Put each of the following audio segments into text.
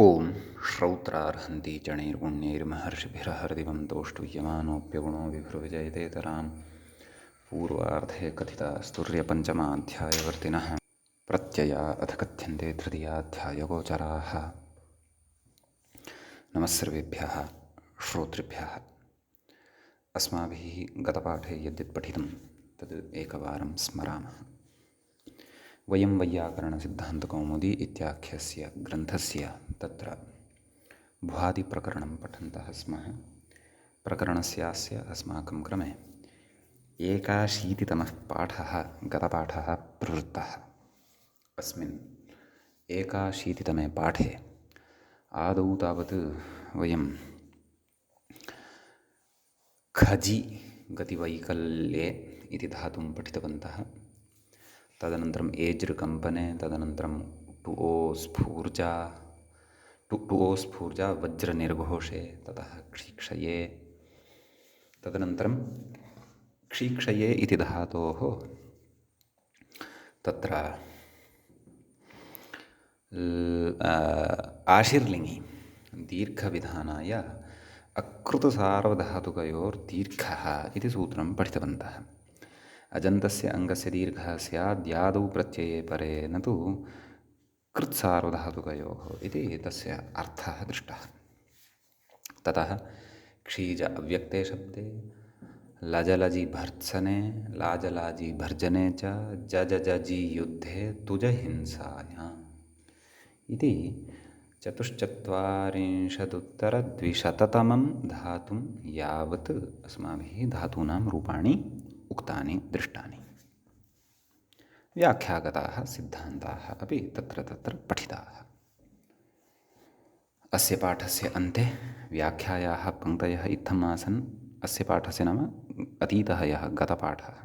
ॐ श्रौत्रार्हन्ति चणैर्गुण्यैर्महर्षिभिरहर्दिवं तोष्टुयमानोऽप्यगुणो विभ्रुविजयतेतरां पूर्वार्धे कथितास्तुर्यपञ्चमाध्यायवर्तिनः प्रत्यया अथ कथ्यन्ते तृतीयाध्यायगोचराः। नमः सर्वेभ्यः श्रोतृभ्यः। अस्माभिः गतपाठे यद्यत् पठितं तद् एकवारं स्मरामः। वयं वैयाकरणसिद्धान्तकौमुदी इत्याख्यस्य ग्रन्थस्य तत्र भुवादिप्रकरणं पठन्तः स्मः। प्रकरणस्यास्य अस्माकं क्रमे 81तमः पाठः गतपाठः प्रवृत्तः। अस्मिन् 81तमे पाठे आदौ तावत् वयं खजि गतिवैकल्ये इति धातुं पठितवन्तः। तदनन्तरम् एज्ऋकम्पने, तदनन्तरं टु ओ स्फूर्जा वज्रनिर्घोषे, ततः क्षीक्षये, तदनन्तरं क्षीक्षये इति धातोः तत्र आशीर्लिङ्गि दीर्घविधानाय अकृतसार्वधातुकयोर्दीर्घः इति सूत्रं पठितवन्तः। अजन्तस्य अङ्गस्य दीर्घः स्याद्यादौ प्रत्यये परे न तु कृत्सार्वधातुकयोः इति तस्य अर्थः दृष्टः। ततः क्षीज अव्यक्ते शब्दे, लजलजि भर्त्सने, लाजलाजि भर्जने च, जजजि युद्धे तुजहिंसायाम् इति 44,200 धातुं यावत् अस्माभिः धातूनां रूपाणि उक्तानि दृष्टानि। व्याख्यागताः सिद्धान्ताः अपि तत्र पठिताः। अस्य पाठस्य अन्ते व्याख्यायाः पङ्क्तयः इत्थम् आसन्। अस्य पाठस्य नाम अतीतः यः गतपाठः,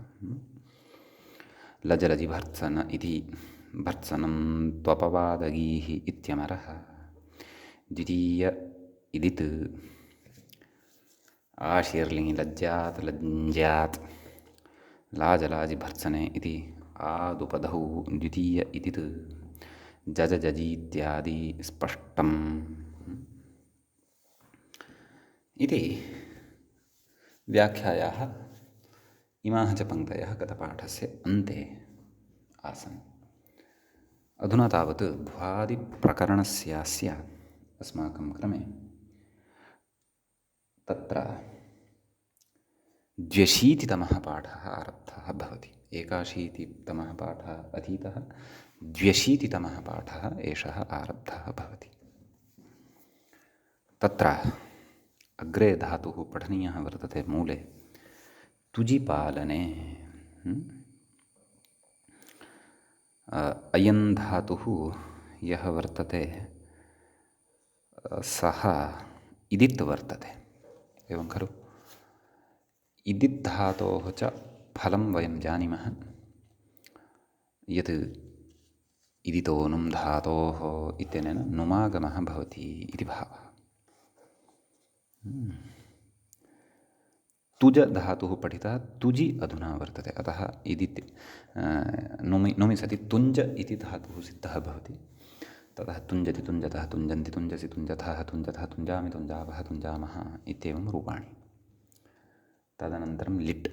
लजलजि भर्त्सन इति भर्त्सनं त्वपवादगीः इत्यमरः, द्वितीय इदित् आशीर्लिङ्गि लज्जात् लज्जात्, लाजलाजि भर्त्सने इति आदुपधौ द्वितीय इदित्, जजजजीत्यादि स्पष्टम् इति व्याख्यायाः इमाः च पङ्क्तयः गतपाठस्य अन्ते आसन्। अधुना तावत् भुवादिप्रकरणस्यास्य अस्माकं क्रमे तत्र 82तमः पाठः आरब्धः भवति। 81तमः पाठः अधीतः, 82तमः पाठः एषः आरब्धः भवति। तत्र अग्रे धातुः पठनीयः वर्तते मूले तुजिपालने। अयं धातुः यः वर्तते सः इदित् वर्तते, एवं खलु? इदित् धातोः च फलं वयं जानीमः यत् इदितोनुं धातोः इत्यनेन नुमागमः भवति इति भावः। तुज धातुः पठितः, तुजि अधुना वर्तते, अतः इदित् नुमि सति तुञ्ज इति धातुः सिद्धः भवति। ततः तुञ्जति तुञ्जतः तुञ्जन्ति तुञ्जसि तुञ्जथः तुञ्जतः तुञ्जामि तुञ्जावः तुञ्जामः इत्येवं रूपाणि। तदनन्तरं लिट्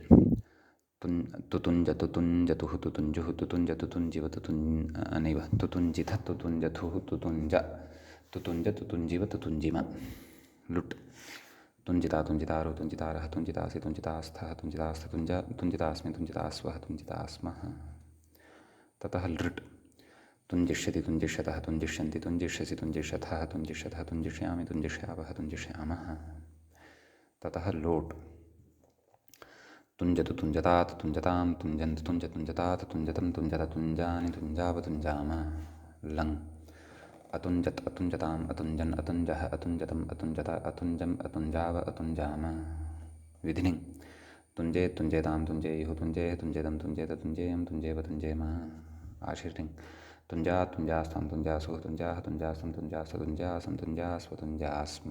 तुतुञ्ज तुतुञ्जतुः तुतुञ्जुः तुतुञ्ज तुतुञ्जिव तुतुञ्जनैव तुतुञ्जिथ तुतुञ्जथुः तुतुञ्ज तुतुञ्ज तुतुञ्जिव तुतुञ्जिम। लुट् तुञ्जिता तुञ्जितारो तुञ्जितारः तुञ्जितासि तुञ्जितास्थः तुञ्जितास्थ तुञ्जितास्मि तुञ्जितास्वः तुञ्जितास्मः। ततः लृट् तुञ्जिष्यति तुञ्जिष्यतः तुञ्जिष्यन्ति तुञ्जिष्यसि तुञ्जिष्यथः तुञ्जिष्यथः तुञ्जिष्यामि तुञ्जिष्यावः तुञ्जिष्यामः। ततः लोट् तुञ्जतु तुञ्जतात् तुञ्जतां तुञ्जन्तु तुञ्ज तुञ्जतात् तुञ्जतं तुञ्जत तुञ्जानि तुञ्जाव तुञ्जाम। लङ् अतुञ्जत् अतुञ्जताम् अतुञ्जन् अतुञ्जः अतुञ्जतम् अतुञ्जत अतुञ्जम् अतुञ्जाव अतुञ्जाम। विधिनिङ् तुञ्जेत् तुञ्जेतां तुञ्जेयुः तुञ्जेः तुञ्जेदं तुञ्जेत तुञ्जेयं तुञ्जेव तुञ्जेम। आशीर्तिङ् तुञ्जात् तुञ्जास्तां तुञ्जासुः तुञ्जाः तुञ्जास्तं तुञ्जास्व तुञ्जासं तुञ्जास्व तुञ्जास्म।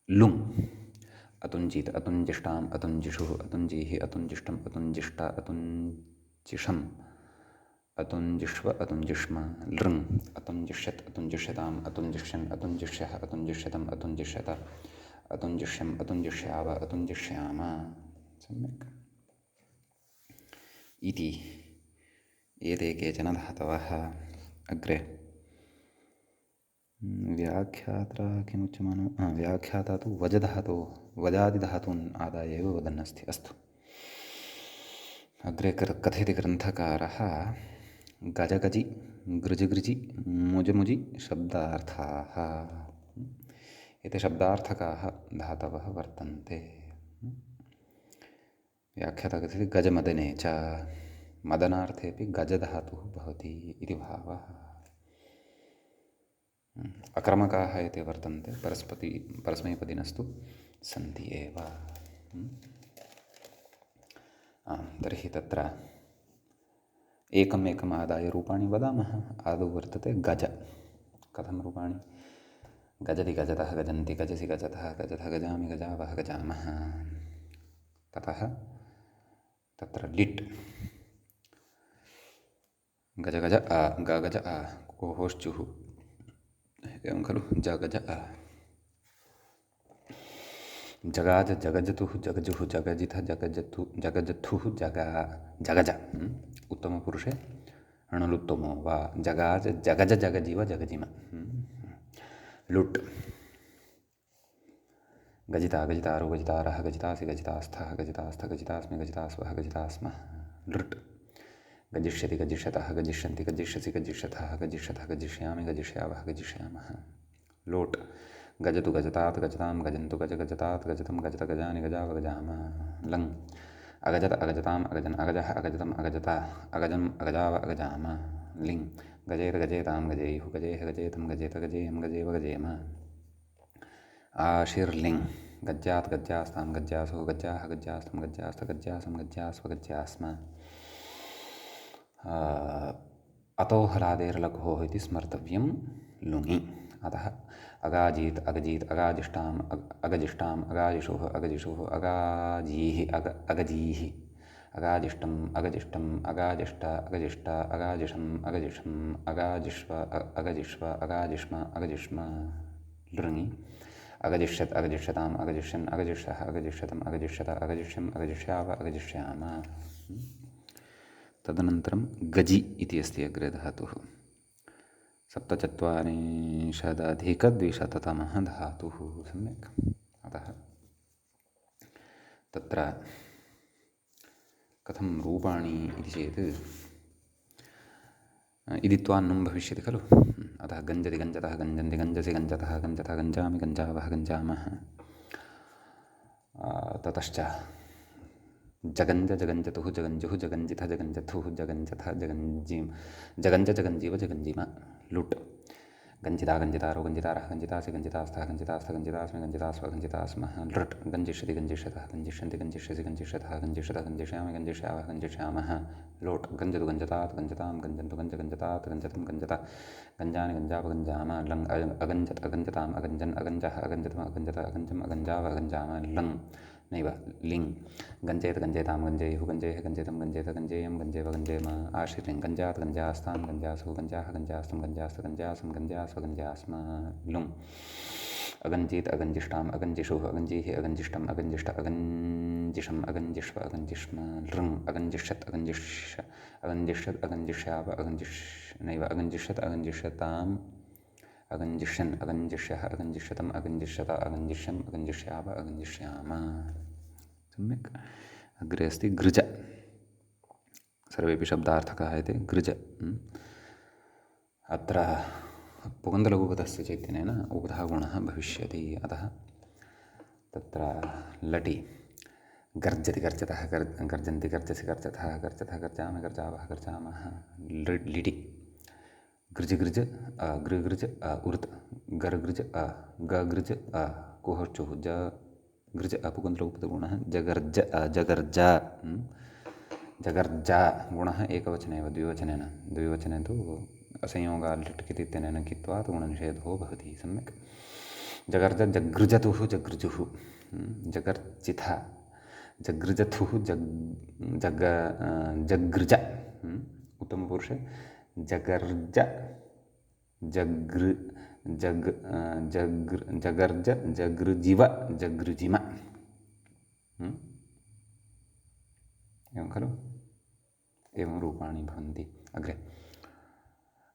लुङ् अतुञ्जित अतुञ्जिष्टाम् अतुञ्जिषुः अतुञ्जीः अतुञ्जिष्टम् अतुञ्जिष्ट अतुञ्जिषम् अतुञ्जिष्व अतुञ्जिष्म लृङ् अतुञ्जिष्यत् अतुञ्जिष्यताम् अतुञ्जिष्यन् अतुञ्जिष्यः अतुञ्जिष्यतम् अतुञ्जिष्यत अतुञ्जिष्यम् अतुञ्जिष्याव अतुञ्जिष्याम। सम्यक्। इति एते केचन धातवः। अग्रे व्याख्याता किमुच्यमानो व्याख्याता तु वजधातोः वजादिधातून् आदाय एव वदन्नस्ति। अस्तु। अग्रे कथयति ग्रन्थकारः गजगजि गृजिगृजि मुजमुजि शब्दार्थाः। एते शब्दार्थकाः धातवः वर्तन्ते। व्याख्याता कथयति गजमदने च मदनार्थेऽपि गजधातुः भवति इति भावः। अक्रमकाः एते वर्तन्ते परस्मैपदिनस्तु सन्ति एव। तर्हि तत्र एकम् एकम् आदाय रूपाणि वदामः। आदौ वर्तते गज। कथं रूपाणि? गजति गजतः गजन्ति गजसि गजतः गजतः गजामि गजावः गजामः। ततः तत्र लिट् गज गज आ ग गज आ कोहोश्चुः एवं खलु जगज आ जगाज जगजतुः जगजुः जगजिथ जगजतु जगजथुः जगा जगज उत्तमपुरुषे अणुलुत्तमो वा जगाज जगज जगजीव जगजिम लुट् गजिता गजितारो गजितारः गजितासि गजितास्थः गजितास्थ गजितास्मि गजितास्वः गजितास्मः लृट् गजिष्यति गजिष्यतः गजिष्यन्ति गजिष्यसि गजिष्यथः गजिष्यथः गजिष्यामि गजिष्यावः गजिष्यामः लोट् गजतु गजतात् गजतां गजन्तु गज गजतात् गजतं गजत गजानि गजाव गजामः लङ् अगजत अगजताम् अगजन् अगजः अगजतम् अगजता अगजम् अगजाव अगजामः लिङ् गजेत गजेतां गजेयुः गजेह गजेतं गजेत गजेयं गजेव गजेम आशीर्लिङ् गज्जात् गज्जास्तां गज्जासुः गज्जाः गज्जास्तं गज्जास्त गज्जासं गज्जास्व गज्जास्म अतो हलादेर्लघोः इति स्मर्तव्यं लुङि। अतः अगाजीत् अगजीत् अगाजिष्टाम् अगजिष्टाम् अगाजिषुः अगजिषुः अगाजीः अगजीः अगाजिष्टम् अगजिष्टम् अगाजिष्ट अगजिष्ट अगाजिषम् अगजिषम् अगाजिष्व अगजिष्व अगाजिष्म अगजिष्म लृङि अगजिष्यत् अगजिष्यताम् अगजिष्यन् अगजिष्यः अगजिष्यतम् अगजिष्यत अगजिष्यम् अगजिष्याव अगजिष्याम। तदनन्तरं गजि इति अस्ति अग्रे धातुः 47-द्विशततमः धातुः। सम्यक्। अतः तत्र कथं रूपाणि इति चेत् इदित्वान्नं भविष्यति खलु। अतः गञ्जति गञ्जतः गञ्जन्ति गञ्जसि गञ्जतः गञ्जतः गञ्जामि गञ्जावः गञ्जामः। ततश्च जगञ्ज जगञ्जतुः जगञ्जुः जगञ्जिथ जगञ्जथुः जगञ्जथ जगञ्जीं जगञ्ज जगञ्जीव जगञ्जीम लुट् गञ्जिता गञ्जितारो गञ्जितारः गञ्जितासि गञ्जितास्थः गञ्जितास्थ गञ्जितास्मि गञ्जितास्व गञ्जितास्मः लृट् गञ्जिष्यति गञ्जिष्यतः गञ्जिष्यन्ति गञ्जिष्यसि गञ्जिष्यथः गञ्जिष्यतः गञ्जिष्यामि गञ्जिष्यावः गञ्जिष्यामः लोट् गञ्जतु गञ्जतात् गञ्जतां गञ्जन्तु गञ्ज गञ्जतात् गञ्जतं गञ्जत गञ्जानि गञ्जाव गञ्जाम लङ् अगञ्जत् अगञ्जताम् अगञ्जन् अगञ्जः अगञ्जतम् अगञ्जत अगञ्जम् अगञ्जाव अगञ्जाम लङ् नैव लिङ् गञ्जेत गञ्जेतां गञ्जेयुः गञ्जेः गञ्जेतं गञ्जेत गञ्जेयं गञ्जेव गञ्जेम आशीर्लिङ् गञ्जात् गञ्जास्तां गञ्जासुः गञ्जाः गञ्जास्तं गञ्जास्त गञ्जासं गञ्जास्व गञ्जास्म लुङ् अगञ्जीत् अगञ्जिष्टाम् अगञ्जिषुः अगञ्जीः अगञ्जिष्टम् अगञ्जिष्ट अगञ्जिषम् अगञ्जिष्व अगञ्जिष्म लृङ् अगञ्जिष्यत् अगञ्जिष्यत् अगञ्जिष्याव नैव अगञ्जिष्यत् अगञ्जिष्यताम् अगञ्जिष्यन् अगञ्जिष्यः अगञ्जिष्यतम् अगञ्जिष्यत अगञ्जिष्यम् अगञ्जिष्याव अगञ्जिष्याम। सम्यक्। अग्रे अस्ति गृज। सर्वेपि शब्दार्थकाः इति गृज। अत्र पुगन्तलघुपदस्य चैतन्येन उक्तः गुणः भविष्यति। अतः तत्र लटि गर्जति गर्जतः गर्जन्ति गर्जसि गर्जतः गर्जतः गर्जामि गर्जावः गर्जामः लिटि गृज गृज गृगृज उर्त् गर्गृज गगृज कोहर्चुः ज गृज पुगन्तलघुपदगुणः जगर्ज जगर्ज जगर्ज गुणः एकवचने एव द्विवचने तु असंयोगाल् लिट् इत्यनेन कित्वात् गुणनिषेधो भवति। सम्यक्। जगर्ज जगृजतुः जगृजुः जगर्जिथ जगृजथुः जगृज उत्तमपुरुषे जगर्ज जगृ जगर्ज जगृजिव जगृजिम। एवं खलु, एवं रूपाणि भवन्ति। अग्रे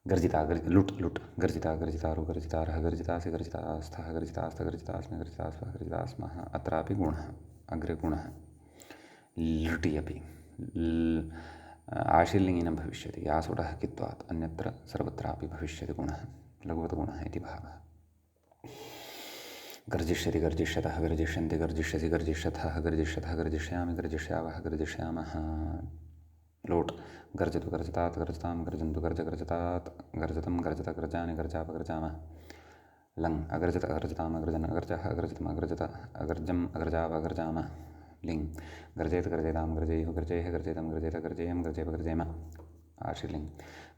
गर्जिता लुट् लुट् गर्जिता गर्जितारु गर्जितारः गर्जितासि गर्जितास्थः गर्जितास्थ गर्जितास्मि गर्जितास्वः गर्जितास्मः। अत्रापि गुणः। अग्रे गुणः लृटि अपि आशीर्लिङ्गि न भविष्यति, यासुडः कित्वात् अन्यत्र सर्वत्रापि भविष्यति गुणः, लघुवतगुणः इति भावः। गर्जिष्यति गर्जिष्यतः गर्जिष्यन्ति गर्जिष्यसि गर्जिष्यथः गर्जिष्यथः गर्जिष्यामि गर्जिष्यावः गर्जिष्यामः। लोट् गर्जतु गर्जतात् गर्जतां गर्जन्तु गर्ज गर्जतात् गर्जतं गर्जत गर्जानि गर्जाप गर्जामः। लङ् अगर्जत अगर्जताम् अगर्जन् अगर्जः अगर्जतम् अगर्जत अगर्जम् अगर्जाप अगर्जामः। लिङ् गर्जेत गर्जेतां गर्जेयुः गर्जेः गर्जेतं गर्जेत गर्जेयं गर्जेप गर्जेम। आशीर्लिङ्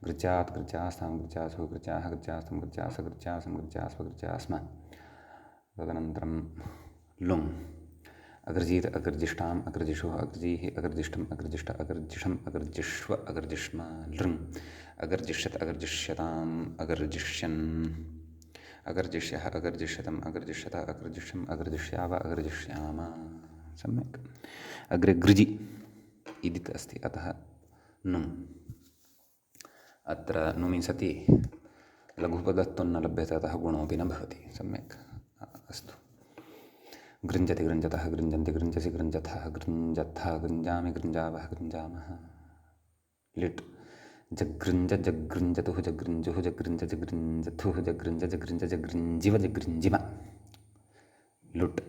गृह्यात् गृह्यास्तां गृह्यासुः गृह्याः गृह्यास्तं गृह्यास गृह्यासं गृह्यास्व गृह्यास्म। तदनन्तरं लुङ् अगर्जीत अगर्जिष्ठाम् अगर्जिषुः अगर्जीः अगर्जिष्ठम् अगर्जिष्ठ अगर्जिषम् अगर्जिष्व अगर्जिष्म। लृङ् अगर्जिष्यत् अगर्जिष्यताम् अगर्जिष्यन् अगर्जिष्यः अगर्जिष्यतम् अगर्जिष्यत अगर्जिष्यम् अगर्जिष्याव अगर्जिष्याम। सम्यक्। अग्रे गृजि इदित् अस्ति, अतः नुम्। अत्र नुमि सति लघुपदत्वं न लभ्यते, अतः गुणोऽपि न भवति। सम्यक्। अस्तु। गृञ्जति गृञ्जतः गृञ्जन्ति गृञ्जसि गृञ्जथः गृञ्जथः गृञ्जामि गृञ्जावः गृञ्जामः। लिट् जगृञ्ज जगृञ्जतुः जगृञ्जुः जगृञ्ज जगृञ्जथुः जगृञ्ज जगृञ्ज जगृञ्जिव जगृञ्जिम। लुट्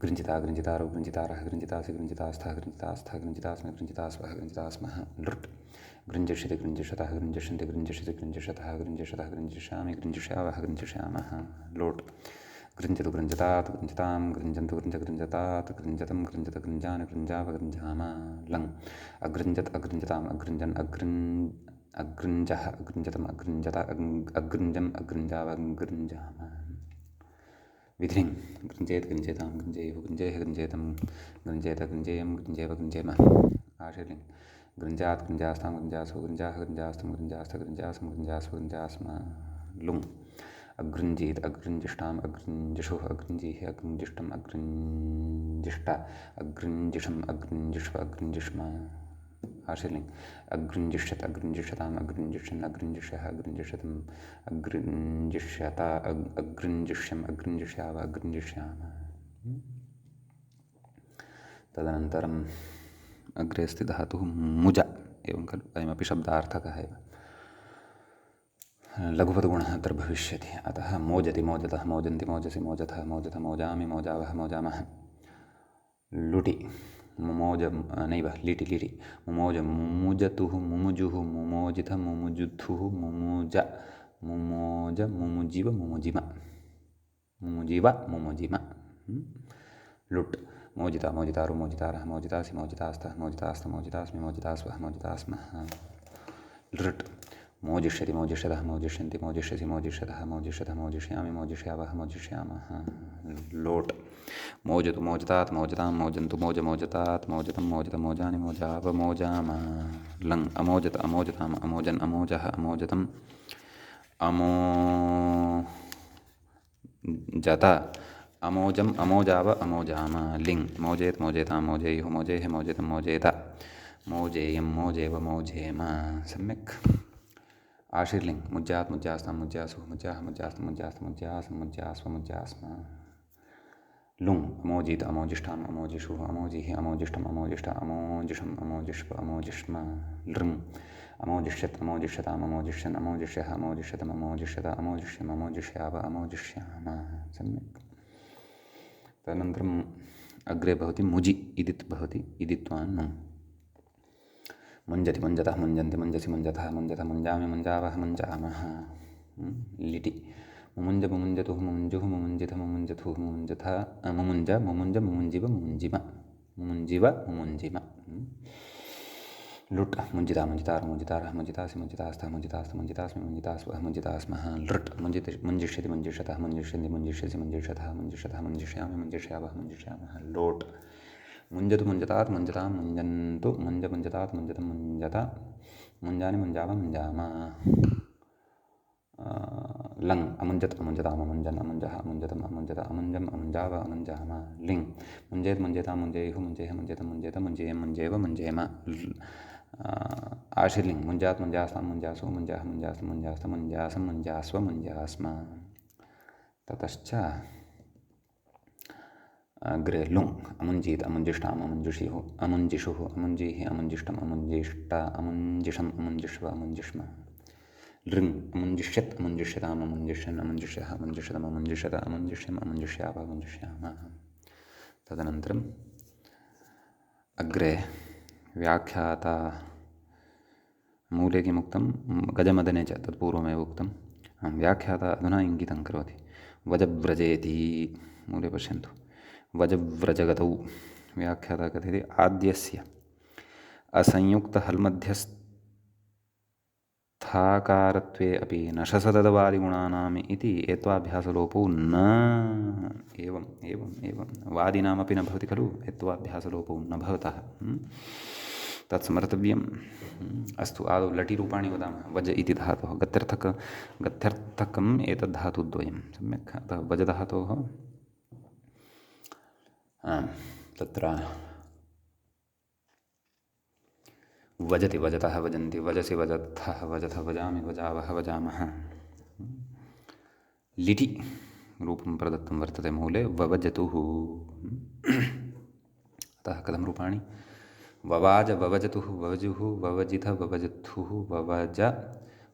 गृञ्जिता गृञ्जितारो गृञ्जितारः गृञ्जितासि गृञ्जितास्थः गृञ्जितास्थः गृञ्जितास्मि गृञ्जितास्वः गृञ्जितास्मः। लृट् गृञ्जिष्यति गृञ्जिष्यतः गृञ्जिष्यन्ति गृञ्जिष्यसि गृञ्जिष्यतः गृञ्जिष्यतः गृञ्जिष्यामि गृञ्जिष्यावः गृञ्जिष्यामः। लोट् गृञ्जतु गृञ्जतात् गृञ्जतां गृञ्जन्तु गृञ्ज गृञ्जतात् गृञ्जतं गृञ्जत गृञ्जानि गृञ्जाव गृञ्जाम। लङ् अगृञ्जत् अगृञ्जताम् अगृञ्जन् अगृञ्जः अगृञ्जतम् अगृञ्जत अगृञ्जम् अगृञ्जाव गृञ्जाम। विधिं गृञ्जेत् गृञ्जेतां गृञ्जेयुः गृञ्जेः गृञ्जेतं गृञ्जेत गृञ्जेयं गृञ्जेव गृञ्जेम। आशीर्लिङ् गृञ्जात् गृञ्जास्तां गृञ्जासु गृञ्जाः गृञ्जास्तं गृञ्जास्थ गृञ्जासं गृञ्जास्व गृञ्जास्म। लुङ् अगृञ्जीत अगृञ्जिष्ठाम् अगृञ्जिषुः अगृञ्जीः अगृञ्जिष्ठम् अगृञ्जिष्ट अगृञ्जिषम् अगृञ्जिष्व अगृञ्जिष्म। आशीर्लिङ् अगृञ्जिष्यत् अगृञ्जिष्यताम् अगृञ्जिष्यन् अगृञ्जिष्यः अगृञ्जिष्यतम् अगृञ्जिष्यत अगृञ्जिष्यम् अगृञ्जिष्याव अगृञ्जिष्याम। तदनन्तरम् अग्रे अस्ति धातुः मुज। एवं खलु, अयमपि शब्दार्थकः एव। लघुपदगुणः अत्र भविष्यति, अतः मोजति मोजतः मोजन्ति मोजसि मोजथः मोजथ मोजामि मोजावः मोजामः। लुटि मुमोज नैव लिटि लिटि मुमोज मुमुजतुः मुमुजुः मुमोजिथ मुमुजुथुः मुमुज मुमोज मुमुजिव मुमुजिम मुमुजिव मुमुजिम। लुट् मोजिता मोजितारु मोजितारः मोजितासि मोजितास्तः मोजितास्थ मोजितास्मि मोजितास्वः मोजितास्मः। लृट् मोजिष्यति मोजिष्यतः मोजिष्यन्ति मोजिष्यसि मोजिष्यतः मोजिष्यथ मोजिष्यामि मोजिष्यावः मोजिष्यामः। लोट् मोजतु मोजतात् मोजतां मोजन्तु मोज मोजतात् मोजतं मोजत मोजानि मोजाव मोजाम। लङ् अमोजत अमोजताम् अमोजन् अमोजः अमोजतम् अमोजत अमोजम् अमोजाव अमोजाम। लिङ् मोजेत् मोजेतां मोजेयुः मोजेः मोजेतं मोजेत मोजेयं मोजेव मोजेम। सम्यक्। आशीर्लिङ् मुज्जात् मुज्जास्तां मुज्जासुः मुज्जाः मुज्जास्तं मुज्जास्तं मुज्जासं मुज्जास्व मुज्जास्म। लुङ् अमोजीत अमोजिष्ठाम् अमोजिषुः अमोजिः अमोजिष्ठम् अमोजिष्ठ अमोजिषम् अमोजिष्व अमोजिष्म। लृङ् अमोजिष्यत् अमोजिष्यताम् अमोजिष्यन् अमोजिष्यः अमोजिष्यतम् अमोजिष्यत अमोजिष्यम् अमोजिष्याव अमोजिष्याम। सम्यक्। तदनन्तरम् अग्रे भवति मुजि इदित् भवति, इदित्वान् नुम्। मुञ्जति मुञ्जतः मुञ्जन्ति मुञ्जसि मुञ्जथः मुञ्जथ मुञ्जामि मुञ्जावः मुञ्जामः। लिटि मुमुञ्ज मुमुञ्जतुः मुमुञ्जुः मुमुञ्जिथ मुमुञ्जथुः मुमुञ्जथ मुमुञ्ज मुमुञ्ज मुमुञ्जिव मुमुञ्जिम मुमुञ्जिव मुमुञ्जिम। लुट् मुञ्जिता मुञ्जितारः मुञ्जितारः मुञ्जितासि मुञ्जितास्थः मुञ्जितास्थ मुञ्जितास्मि मुञ्जितास्वः मुञ्जितास्मः। लृट् मुञ्जिष्यति मुञ्जिष्यतः मुञ्जिष्यन्ति मुञ्जिष्यसि मुञ्जिष्यतः मुञ्जिष्यतः मुञ्जिष्यामि मुञ्जिष्यावः मुञ्जिष्यामः। लोट् मुञ्जतु मुञ्जतात् मुञ्जतां मुञ्जन्तु मुञ्ज मुञ्जतात् मुञ्जतं मुञ्जत मुञ्जानि मुञ्जाव मुञ्जाम लङ् अमुञ्जत् अमुञ्जताम् अमुञ्जन् अमुञ्जः अमुञ्जतम् अमुञ्जत अमुञ्जम् अमुञ्जाव अमुञ्जाम लिङ् मुञ्जेत् मुञ्जेतां मुञ्जेयुः मुञ्जेह मुञ्जेतं मुञ्जेत मुञ्जेयं मुञ्जेव मुञ्जेम आशिर्लिङ् मुञ्जात् मुञ्जास्तां मुञ्जासु मुञ्जाः मुञ्जास्तु मुञ्जास्त मुञ्जासं मुञ्जास्व मुञ्जास्म ततश्च अग्रे लुङ् अमुञ्जीत् अमुञ्जिष्टाम् अमुञ्जिषुः अमुञ्जिषुः अमुञ्जीः अमुञ्जिष्टम् अमुञ्जिष्ट अमुञ्जिषम् अमुञ्जिष्व अमुञ्जिष्म लृङ् अमुञ्जिष्यत् अमुञ्जिष्यताम् अमुञ्जिष्यन् अमुञ्जिष्यः अमुञ्जिष्यतम् अमुञ्जिष्यत अमुञ्जिष्यम् अमुञ्जिष्याव अमुञ्जिष्यामः तदनन्तरम् अग्रे व्याख्याता मूले किमुक्तं गजमदने च तत्पूर्वमेव उक्तं व्याख्याता अधुना इङ्गितं करोति वजव्रजेति मूले पश्यन्तु वजव्रजगतौ व्याख्याता कथयति आद्यस्य असंयुक्तहल्मध्यस्थाकारत्वे अपि न शसतदवादिगुणानाम् इति एत्वाभ्यासलोपो न एवम् एवम् एवं वादिनामपि न भवति खलु एत्वाभ्यासलोपो न भवतः तत्स्मर्तव्यम् अस्तु आदौ लटिरूपाणि वदामः वज इति धातोः गत्यर्थकम् एतद्धातुद्वयं सम्यक् अतः वजधातोः तत्र वजति वजतः वजन्ति वजसि वजथः वजथ वजामि वजावः वजामः लिटि रूपं प्रदत्तं वर्तते मूले ववजतुः अतः कथं रूपाणि ववाज ववजतुः ववजुः ववजिथ ववजथुः ववज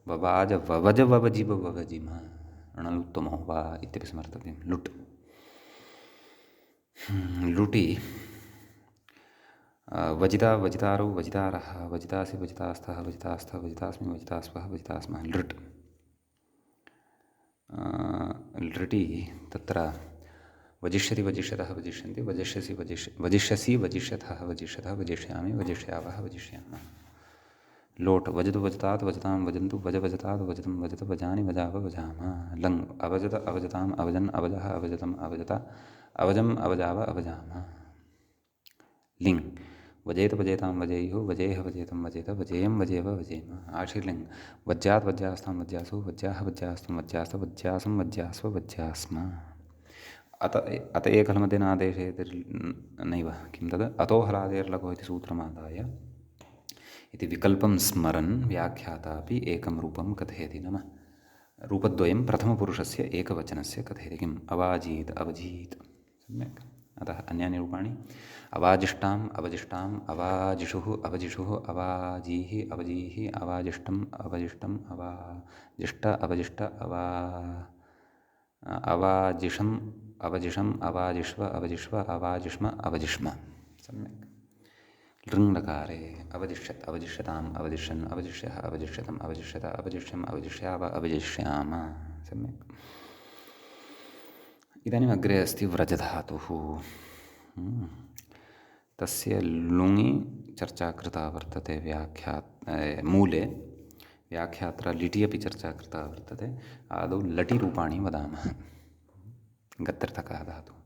ववाज ववज ववजिव ववजिम णलुत्तमो वा इत्यपि स्मर्तव्यं लुट् लुटि वजिता वजितारौ वजितारः वजितासि वजितास्थः वजितास्थः वजितास्मि वजितास्वः वजितास्मः लृट् लृटि तत्र वजिष्यति वजिष्यतः वजिष्यन्ति वजिष्यसि वजिष्यथः वजिष्यतः वजिष्यामि वजिष्यावः वजिष्यामः लोट् वजतु वजतात् वजतां वजन्तु वज वजतात् वजतं वजत वजानि वजाव वजामः लङ् अवजत अवजताम् अवजन् अवजः अवजतम् अवजत अवजम् अवजाव अवजामः लिङ् वजेत वजेतां वजेयुः वजेह वजेतं वजेत वजेयं वजेव वजेम आशीर्लिङ् वज्यात् वज्यास्तां वज्यासु वज्याः वज्यास्तं वज्यास्त वज्यासं वज्यास्व वज्यास्म अत एकहलमतेनादेशे नैव किं तद् अतो हलादेर्लघो इति सूत्रमादाय इति विकल्पं स्मरन् व्याख्यातापि एकं रूपं कथयति नाम रूपद्वयं प्रथमपुरुषस्य एकवचनस्य कथयति किम् अवाजीत् अवजीत् सम्यक् अतः अन्यानि रूपाणि अवाजिष्टाम् अवजिष्टाम् अवाजिषुः अवजिषुः अवाजीः अवजीः अवाजिष्टम् अवजिष्टम् अवाजिष्ट अवजिष्ट अवाजिषम् अवजिषम् अवाजिष्व अवजिष्व अवाजिष्म अवजिष्म सम्यक् लृङ्लकारे अवजिष्यत् अवजिष्यताम् अवजिष्यन् अवजिष्यः अवजिष्यतम् अवजिष्यत अवजिष्यम् अवजिष्याव अवजिष्याम सम्यक् इदानीम् अग्रे अस्ति व्रजधातुः तस्य लुङि चर्चा कृता वर्तते मूले व्याख्यात्र लिटि अपि चर्चा कृता वर्तते आदौ लटिरूपाणि वदामः गत्यर्थकः धातुः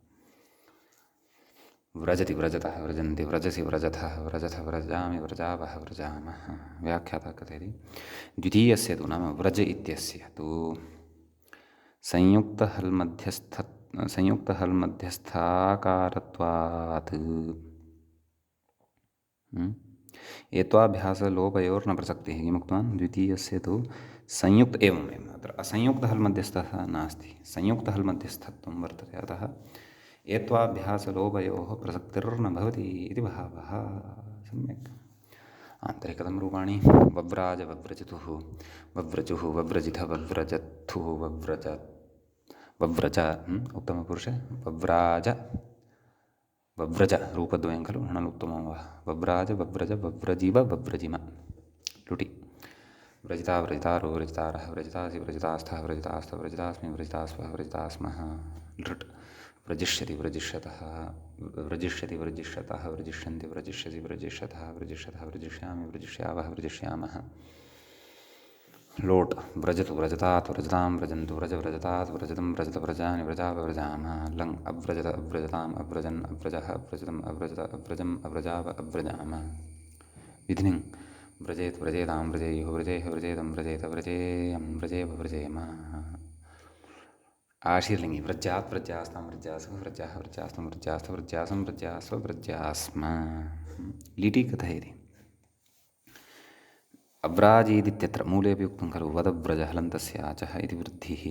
व्रजति व्रजतः व्रजन्ति व्रजसि व्रजथः व्रजथ व्रजामि व्रजावः व्रजामः व्याख्याता कथयति द्वितीयस्य तु नाम व्रज इत्यस्य तु संयुक्तहल्मध्यस्थाकारत्वात् एत्वाभ्यासलोपयोर्न प्रसक्तिः किमुक्तवान् द्वितीयस्य तु संयुक्त एवमेव अत्र असंयुक्तहल्मध्यस्थः नास्ति संयुक्तहल्मध्यस्थत्वं वर्तते अतः एत्वाभ्यासलोपयोः प्रसक्तिर्न भवति इति भावः सम्यक् तर्हि कथं रूपाणि वव्राज वव्रजतुः वव्रजुः वव्रजिथ वव्रजत्थुः वव्रज उत्तमपुरुषे वव्राज वव्रज रूपद्वयं खलु णलुत्तमो वा वव्राज वव्रज वव्रजिव वव्रजिम लुटि व्रजिता व्रजितारो व्रजितारः व्रजितासि व्रजितास्थः व्रजितास्थ व्रजितास्मि व्रजितास्वः व्रजितास्मः लृट् व्रजिष्यति व्रजिष्यतः व्रजिष्यति व्रजिष्यतः व्रजिष्यन्ति व्रजिष्यसि व्रजिष्यतः व्रजिष्यतः व्रजिष्यामि व्रजिष्यावः व्रजिष्यामः लोट् व्रजतु व्रजतात् व्रजतां व्रजन्तु व्रज व्रजतात् व्रजतं व्रजत व्रजानि व्रजाव व्रजामः लङ् अव्रजत अव्रजताम् अव्रजन् अव्रजः अव्रजतम् अव्रजत अव्रजम् अव्रजाव अव्रजामः विधिलिङ् व्रजेत व्रजेतां व्रजेयुः व्रजेह व्रजेतं व्रजेत व्रजेयं व्रजेव व्रजेम आशीर्लिङ्गि व्रज्यात् व्रज्यास्तां व्रज्यासु व्रज्याः व्रज्यास्तं व्रज्यास्थ व्रज्यासं व्रज्यास्व व्रज्यास्म लिटि कथयति अव्राजीदित्यत्र मूलेऽपि उक्तं खलु वदव्रजहलन्तस्याचः इति वृद्धिः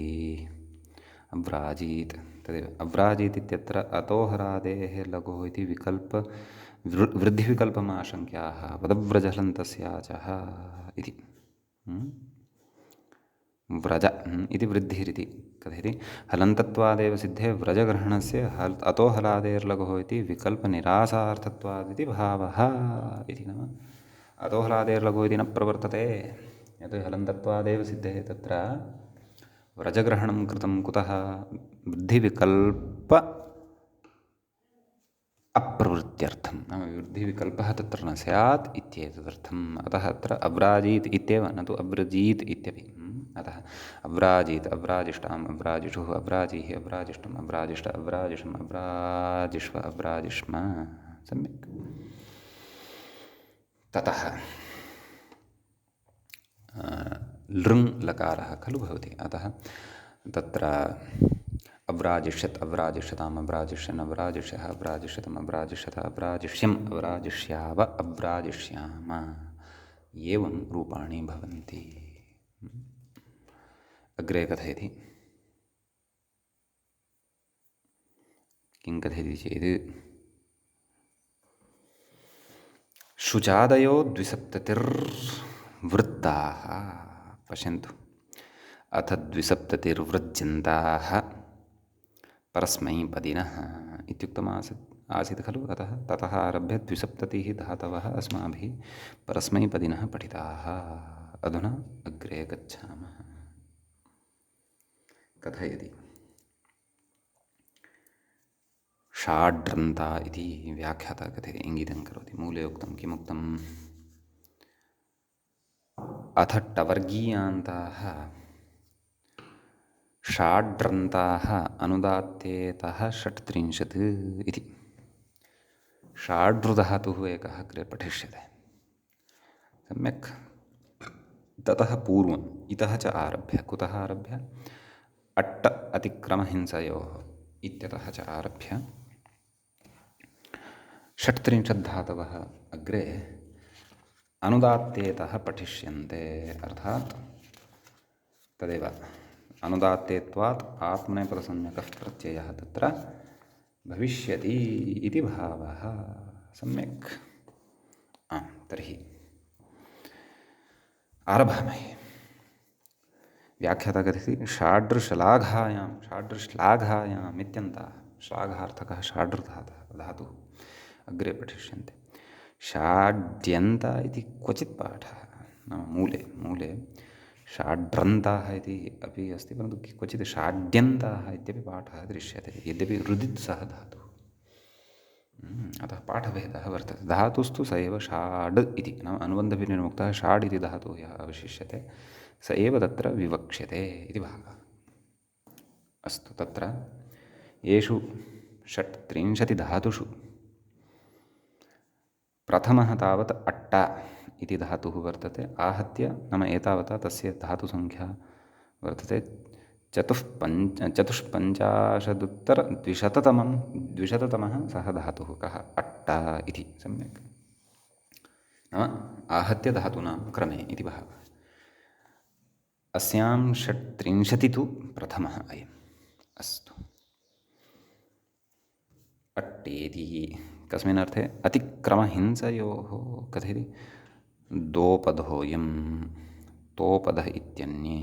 अव्राजीत् तदेव अव्राजीत् इत्यत्र अतोहरादेः लघोः इति वृद्धिविकल्पमाशङ्क्याः वदव्रजहलन्तस्याचः इति व्रज इति वृद्धिरिति कथयति हलन्तत्वादेव सिद्धे व्रजग्रहणस्य अतोहलादेर्लघोः इति विकल्पनिरासार्थत्वादिति भावः इति नाम अतोहलादेर्लघो इति न प्रवर्तते यतो हलन्तत्वादेव सिद्धे तत्र व्रजग्रहणं कृतं कुतः वृद्धिविकल्प अप्रवृत्त्यर्थं नाम वृद्धिविकल्पः तत्र न स्यात् इत्येतदर्थम् अतः अत्र अव्राजीत् इत्येव न तु अव्रजीत् इत्यपि अतः अव्राजीत् अव्राजिष्टाम् अव्राजिषुः अव्राजीः अव्राजिष्टम् अव्राजिष्ट अव्राजिषम् अव्राजिष्व अव्राजिष्म सम्यक् ततः लृङ् लकारः खलु भवति अतः तत्र अव्राजिष्यत् अव्राजिष्यताम् अव्राजिष्यन् अव्राजिष्यः अव्राजिष्यतम् अव्राजिष्यत अव्राजिष्यम् अव्राजिष्याव अव्राजिष्याम एवं रूपाणि भवन्ति अग्रे कथयति किं कथयति चेत् शुचादयो द्विसप्ततिर्वृत्ताः पश्यन्तु अथ द्विसप्ततिर्वृज्यन्ताः परस्मैपदिनः इत्युक्तमासीत् खलु अतः ततः आरभ्य द्विसप्ततिः धातवः अस्माभिः परस्मैपदिनः पठिताः अधुना अग्रे गच्छामः कथयति षाड्रन्ता इति व्याख्याता कथयति इङ्गितं करोति मूले उक्तं किमुक्तम् अथ टवर्गीयान्ताः षाड्रन्ताः अनुदात्तेतः षट्त्रिंशत् इति षाड्रुधातुः एकः अग्रे पठिष्यते सम्यक् ततः पूर्वम् इतः च आरभ्य कुतः आरभ्य अट्ट अतिक्रमहिंसयोः इत्यतः च आरभ्य षट्त्रिंशद्धातवः अग्रे अनुदात्तेतः पठिष्यन्ते अर्थात् तदेव अनुदात्तेत्वात् आत्मनेपदसंज्ञकः प्रत्ययः तत्र भविष्यति इति भावः सम्यक् तर्हि आरभामहे व्याख्याता कथयति षाड्रश्लाघायाम् इत्यन्ताः श्लाघार्थकः षाड्रधातुः अग्रे पठिष्यन्ते षाड्यन्त इति क्वचित् पाठः नाम मूले षाड्रन्ताः इति अपि अस्ति परन्तु क्वचित् षाड्यन्ताः इत्यपि पाठः दृश्यते यद्यपि रुदित् सः धातुः अतः पाठभेदः वर्तते धातुस्तु स एव षाड् इति नाम अनुबन्धविनिर्मुक्तः षाड् इति धातुः यः अवशिष्यते स एव तत्र विवक्ष्यते इति भागः अस्तु तत्र येषु षट्त्रिंशतिधातुषु प्रथमः तावत् अट्ट इति धातुः वर्तते आहत्य नाम एतावता तस्य धातुसङ्ख्या वर्तते चतुष्पञ्चाशदुत्तरद्विशततमः सः धातुः कः अट्ट इति सम्यक् नाम आहत्य धातूनां क्रमे इति भावः अस्यां षट्त्रिंशति तु प्रथमः अयम् अस्तु अट्टेति कस्मिन् अर्थे अतिक्रमहिंसयोः कथयति दोपदोऽयं तोपदः इत्यन्ये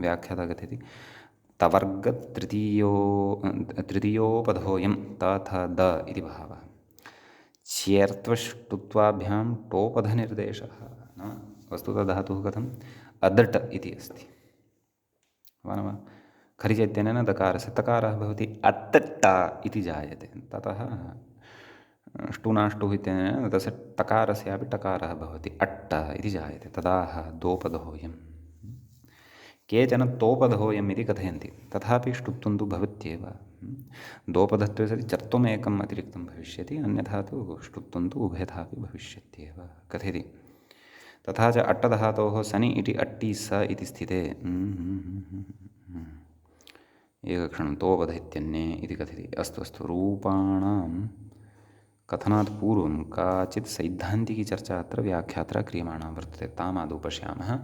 व्याख्याता कथयति तवर्गतृतीयोपदोऽयं तथा द इति भावः च्यर्त्वष्टुत्वाभ्यां टोपधनिर्देशः नाम वस्तुतः धातुः कथम् अदट् इति अस्ति वा खरिच इत्यनेन दकारस्य तकारः भवति अत्तट्ट इति जायते ततः ष्टुनाष्टुः इत्यनेन तस्य टकारस्यापि टकारः भवति अट्ट इति जायते तदाह दोपदोऽयं केचन तोपदोऽयम् इति कथयन्ति तथापि ष्टुत्वं तु भवत्येव दोपदत्वे सति चर्त्वमेकम् अतिरिक्तं भविष्यति अन्यथा तु ष्टुत्वं तु उभयथापि भविष्यत्येव कथयति तथा च अट्टधातोः सनि इति अट्टि स इति स्थिते एकक्षणं तोपध इत्यन्ये इति कथयति। अस्तु अस्तु, रूपाणां कथनात् पूर्वं काचित् सैद्धान्तिकी चर्चा अत्र व्याख्यात्रा क्रियमाणा वर्तते। तामादौ पश्यामः,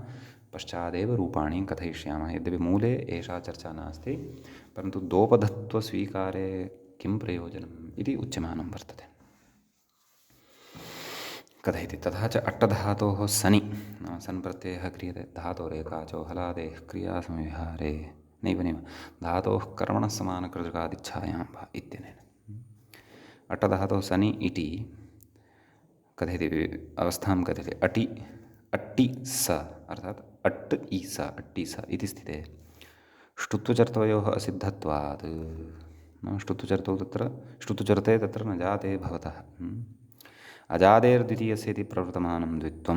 पश्चादेव रूपाणि कथयिष्यामः। यद्यपि मूले एषा चर्चा नास्ति, परन्तु दोपधत्वस्वीकारे किं प्रयोजनम् इति उच्यमानं वर्तते। कथयति। तथा च अट्टधातोः सनि सन् प्रत्ययः क्रियते। धातोरेकाचो हलादेः क्रियासमव्यवहारे नैव धातोः कर्मणः समानकृतकादिच्छायां वा इत्यनेन। अट्टधातोः सनि इति कथयति, अवस्थां कथयति। अट्टि स अर्थात् अट् इ स अट्टि स इति स्थिते ष्टुत्वचर्तवयोः असिद्धत्वात्। ष्टुत्वचर्तौ तत्र ष्टुत्वचर्ते तत्र न जाते भवतः। अजादेर्द्वितीयस्य इति प्रवर्तमानं द्वित्वं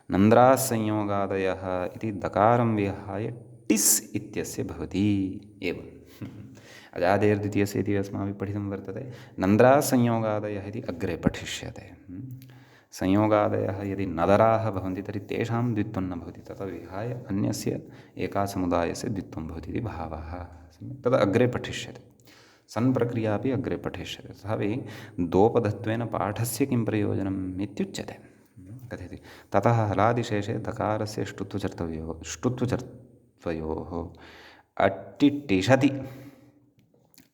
नन्द्रासंयोगादयः इति दकारं विहाय टिस् इत्यस्य भवति एव। अजादेर्द्वितीयस्य इति अस्माभिः पठितं वर्तते। नन्द्रासंयोगादयः इति अग्रे पठिष्यते। संयोगादयः यदि नदराः भवन्ति तर्हि तेषां द्वित्वं न भवति, ततः विहाय अन्यस्य एकासमुदायस्य द्वित्वं भवति इति भावः। तद् अग्रे पठिष्यते। सन् प्रक्रिया अपि अग्रे पठिष्यते। तथापि दोपधत्वेन पाठस्य किं प्रयोजनम् इत्युच्यते। कथयति। ततः हलादिशेषे दकारस्य ष्टुत्वचर्त्वयोः अट्टिटिषति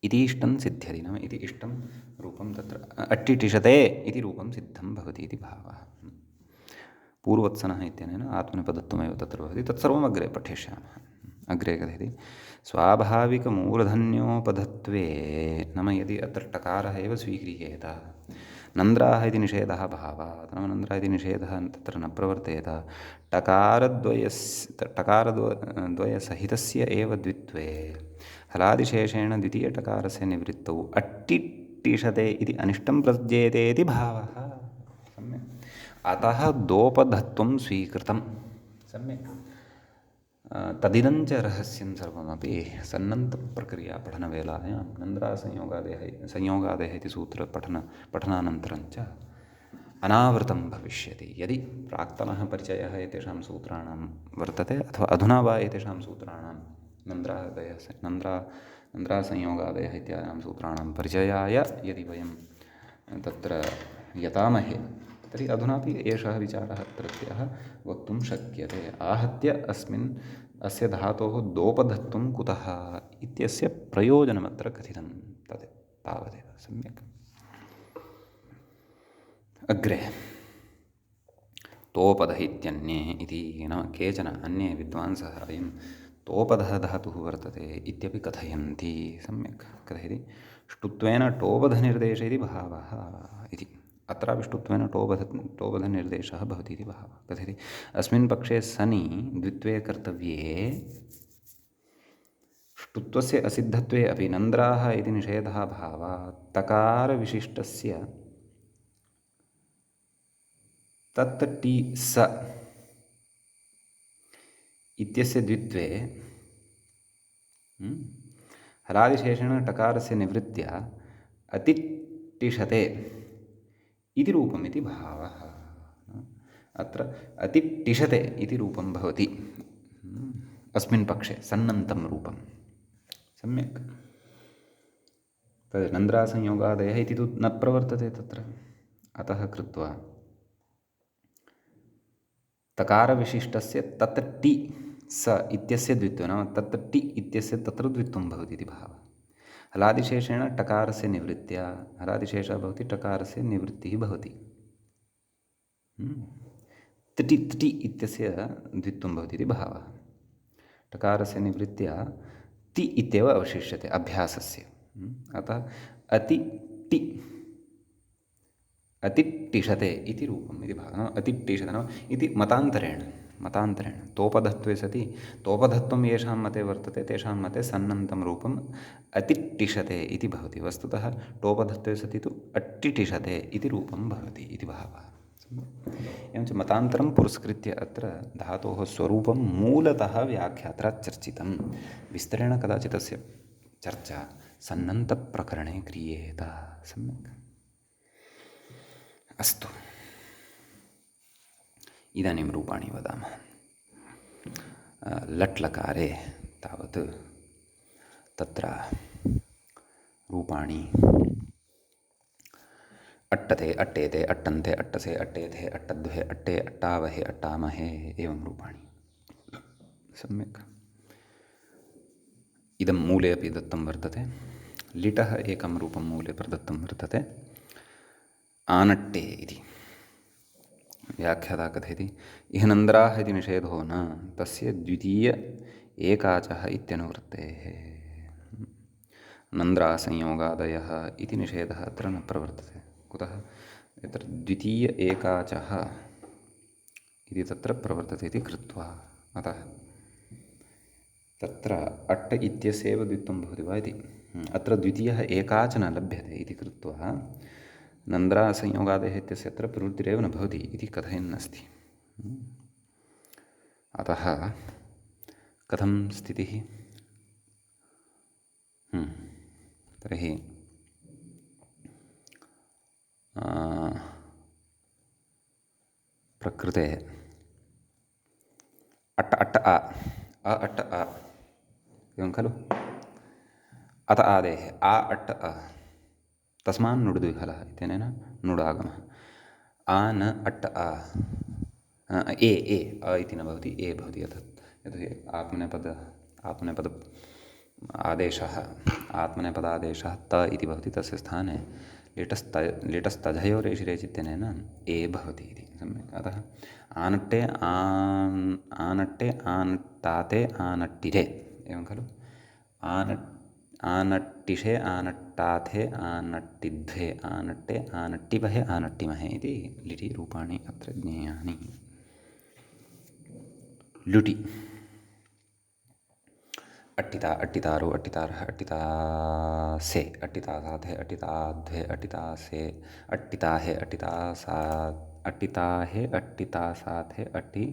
इति इष्टं सिद्ध्यति। नाम इति इष्टं रूपं तत्र अट्टिटिषते इति रूपं सिद्धं भवति इति भावः। पूर्ववत्सनः इत्यनेन आत्मनेपदत्वमेव तत्र भवति। तत्सर्वम् अग्रे पठिष्यामः। अग्रे कथयति। स्वाभाविकमूर्धन्योपधत्वे नाम यदि अत्र टकारः एव स्वीक्रियेत, नन्द्राः इति निषेधः भावात्, नाम नन्द्रा इति निषेधः तत्र न प्रवर्तेत, टकारद्वयसहितस्य एव द्वित्वे हलादिशेषेण द्वितीयटकारस्य निवृत्तौ अट्टिटिषते इति अनिष्टं प्रज्येते इति भावः। सम्यक्। अतः दोपधत्वं स्वीकृतं। सम्यक्। तदिदञ्च रहस्यं सर्वमपि सन्नन्तप्रक्रिया पठनवेलायां नन्द्रासंयोगादयः इति सूत्रपठनानन्तरञ्च अनावृतं भविष्यति। यदि प्राक्तनः परिचयः एतेषां सूत्राणां वर्तते अथवा अधुना वा एतेषां सूत्राणां नन्द्रासंयोगादयः इत्यादीनां सूत्राणां परिचयाय यदि वयं तत्र यतामहे तर्हि अधुनापि एषः विचारः अत्रत्यः वक्तुं शक्यते। आहत्य अस्य धातोः दोपधत्वं कुतः इत्यस्य प्रयोजनमत्र कथितं तत् तावदेव। सम्यक्। अग्रे तोपधः इत्यन्ये इति नाम केचन अन्ये विद्वांसः अयं तोपधः धातुः वर्तते इत्यपि कथयन्ति। सम्यक्। कथयति। ष्टुत्वेन टोपधनिर्देशः इति भावः इति। अत्रापि ष्टुत्वेन टोपधनिर्देशः भवति इति भावः। कथयति। अस्मिन् पक्षे सनि द्वित्वे कर्तव्ये ष्टुत्वस्य असिद्धत्वे अपि नन्द्राः इति निषेधः भावात् तकारविशिष्टस्य तत् टि स इत्यस्य द्वित्वे हलादिशेषेण टकारस्य निवृत्त्या अतिटिषते इति रूपम् इति भावः। अत्र अतिटिषते इति रूपं भवति अस्मिन् पक्षे सन्नन्तं रूपं। सम्यक्। तद् नन्द्रासंयोगादयः इति तु न प्रवर्तते तत्र। अतः कृत्वा तकारविशिष्टस्य तत् टि स इत्यस्य द्वित्वं नाम तत् टि इत्यस्य तत्र द्वित्वं भवति इति भावः। हलादिशेषेण टकारस्य निवृत्त्या हलादिशेषः भवति टकारस्य निवृत्तिः भवति। तिटि तिटि इत्यस्य द्वित्वं भवति इति भावः। टकारस्य निवृत्त्या ति इत्येव अवशिष्यते अभ्यासस्य। अतः अतिटिषते इति रूपम् इति भावः। अतिटिषते नाम इति मतान्तरेण तोपधत्वे सति तोपधत्वं येषां मते वर्तते तेषां मते सन्नन्तं रूपम् अतिटिषते इति भवति। वस्तुतः टोपधत्वे सति तु अट्टिटिषते इति रूपं भवति इति भावः। एवञ्च मतान्तरं पुरस्कृत्य अत्र धातोः स्वरूपं मूलतः व्याख्यात्रात् चर्चितं। विस्तरेण कदाचित् तस्य चर्चा सन्नन्तप्रकरणे क्रियेत। सम्यक्। अस्तु। इदानीं रूपाणि वदामः। लट्लकारे तावत् तत्र रूपाणि अट्टते, अट्टेते, अट्टन्ते, अट्टसे, अट्टेथे, अट्टद्वे, अट्टे, अट्टावहे, अट्टामहे एवं रूपाणि। सम्यक्। इदं मूले अपि दत्तं वर्तते। लिटः एकं रूपं मूले प्रदत्तं वर्तते। आनट्टे इति व्याख्याता कथयति, इह नन्द्राः इति निषेधो न तस्य द्वितीय एकाचः इत्यनुवृत्तेः। नन्द्रासंयोगादयः इति निषेधः अत्र न प्रवर्तते। कुतः? यत्र द्वितीय एकाचः इति तत्र प्रवर्तते इति कृत्वा, अतः तत्र अट्ट इत्यस्यैव द्वित्वं भवति वा इति। अत्र द्वितीयः एकाच न लभ्यते इति कृत्वा नन्द्रासंयोगादयः इत्यस्य अत्र प्रवृत्तिरेव न भवति इति कथयन्नस्ति। अतः कथं स्थितिः? तर्हि प्रकृते अट्ट अट्ट आ अट्ट आ एवं खलु? अत आदेः आ अट्ट अ तस्मान् नुड्द्विफलः इत्यनेन नुडागमः। आ न अट्ट आ ए ए अ इति न भवति, ए भवति। यतोहि आत्मनेपद आदेशः आत्मनेपदादेशः त इति भवति, तस्य स्थाने लिटस्तझयोरेषिरेच् इत्यनेन ए भवति इति। सम्यक्। अतः आनट्टे आनट्टे आनट्टाते आनट्टिरे एवं खलु? आनट्टिषे आनट्टाथे आनट्टिध्वे आनट्टे आनट्टिपहे आनट्टिमहे इति लिटि रूपाणि अत्र ज्ञेयानि। लुटि अट्टिता अट्टितारो अट्टितारः अट्टितासे अट्टितासाथे अट्टिताध्वे अट्टितासे अट्टिताहे अट्टितासा अट्टिताहे अट्टितासाथे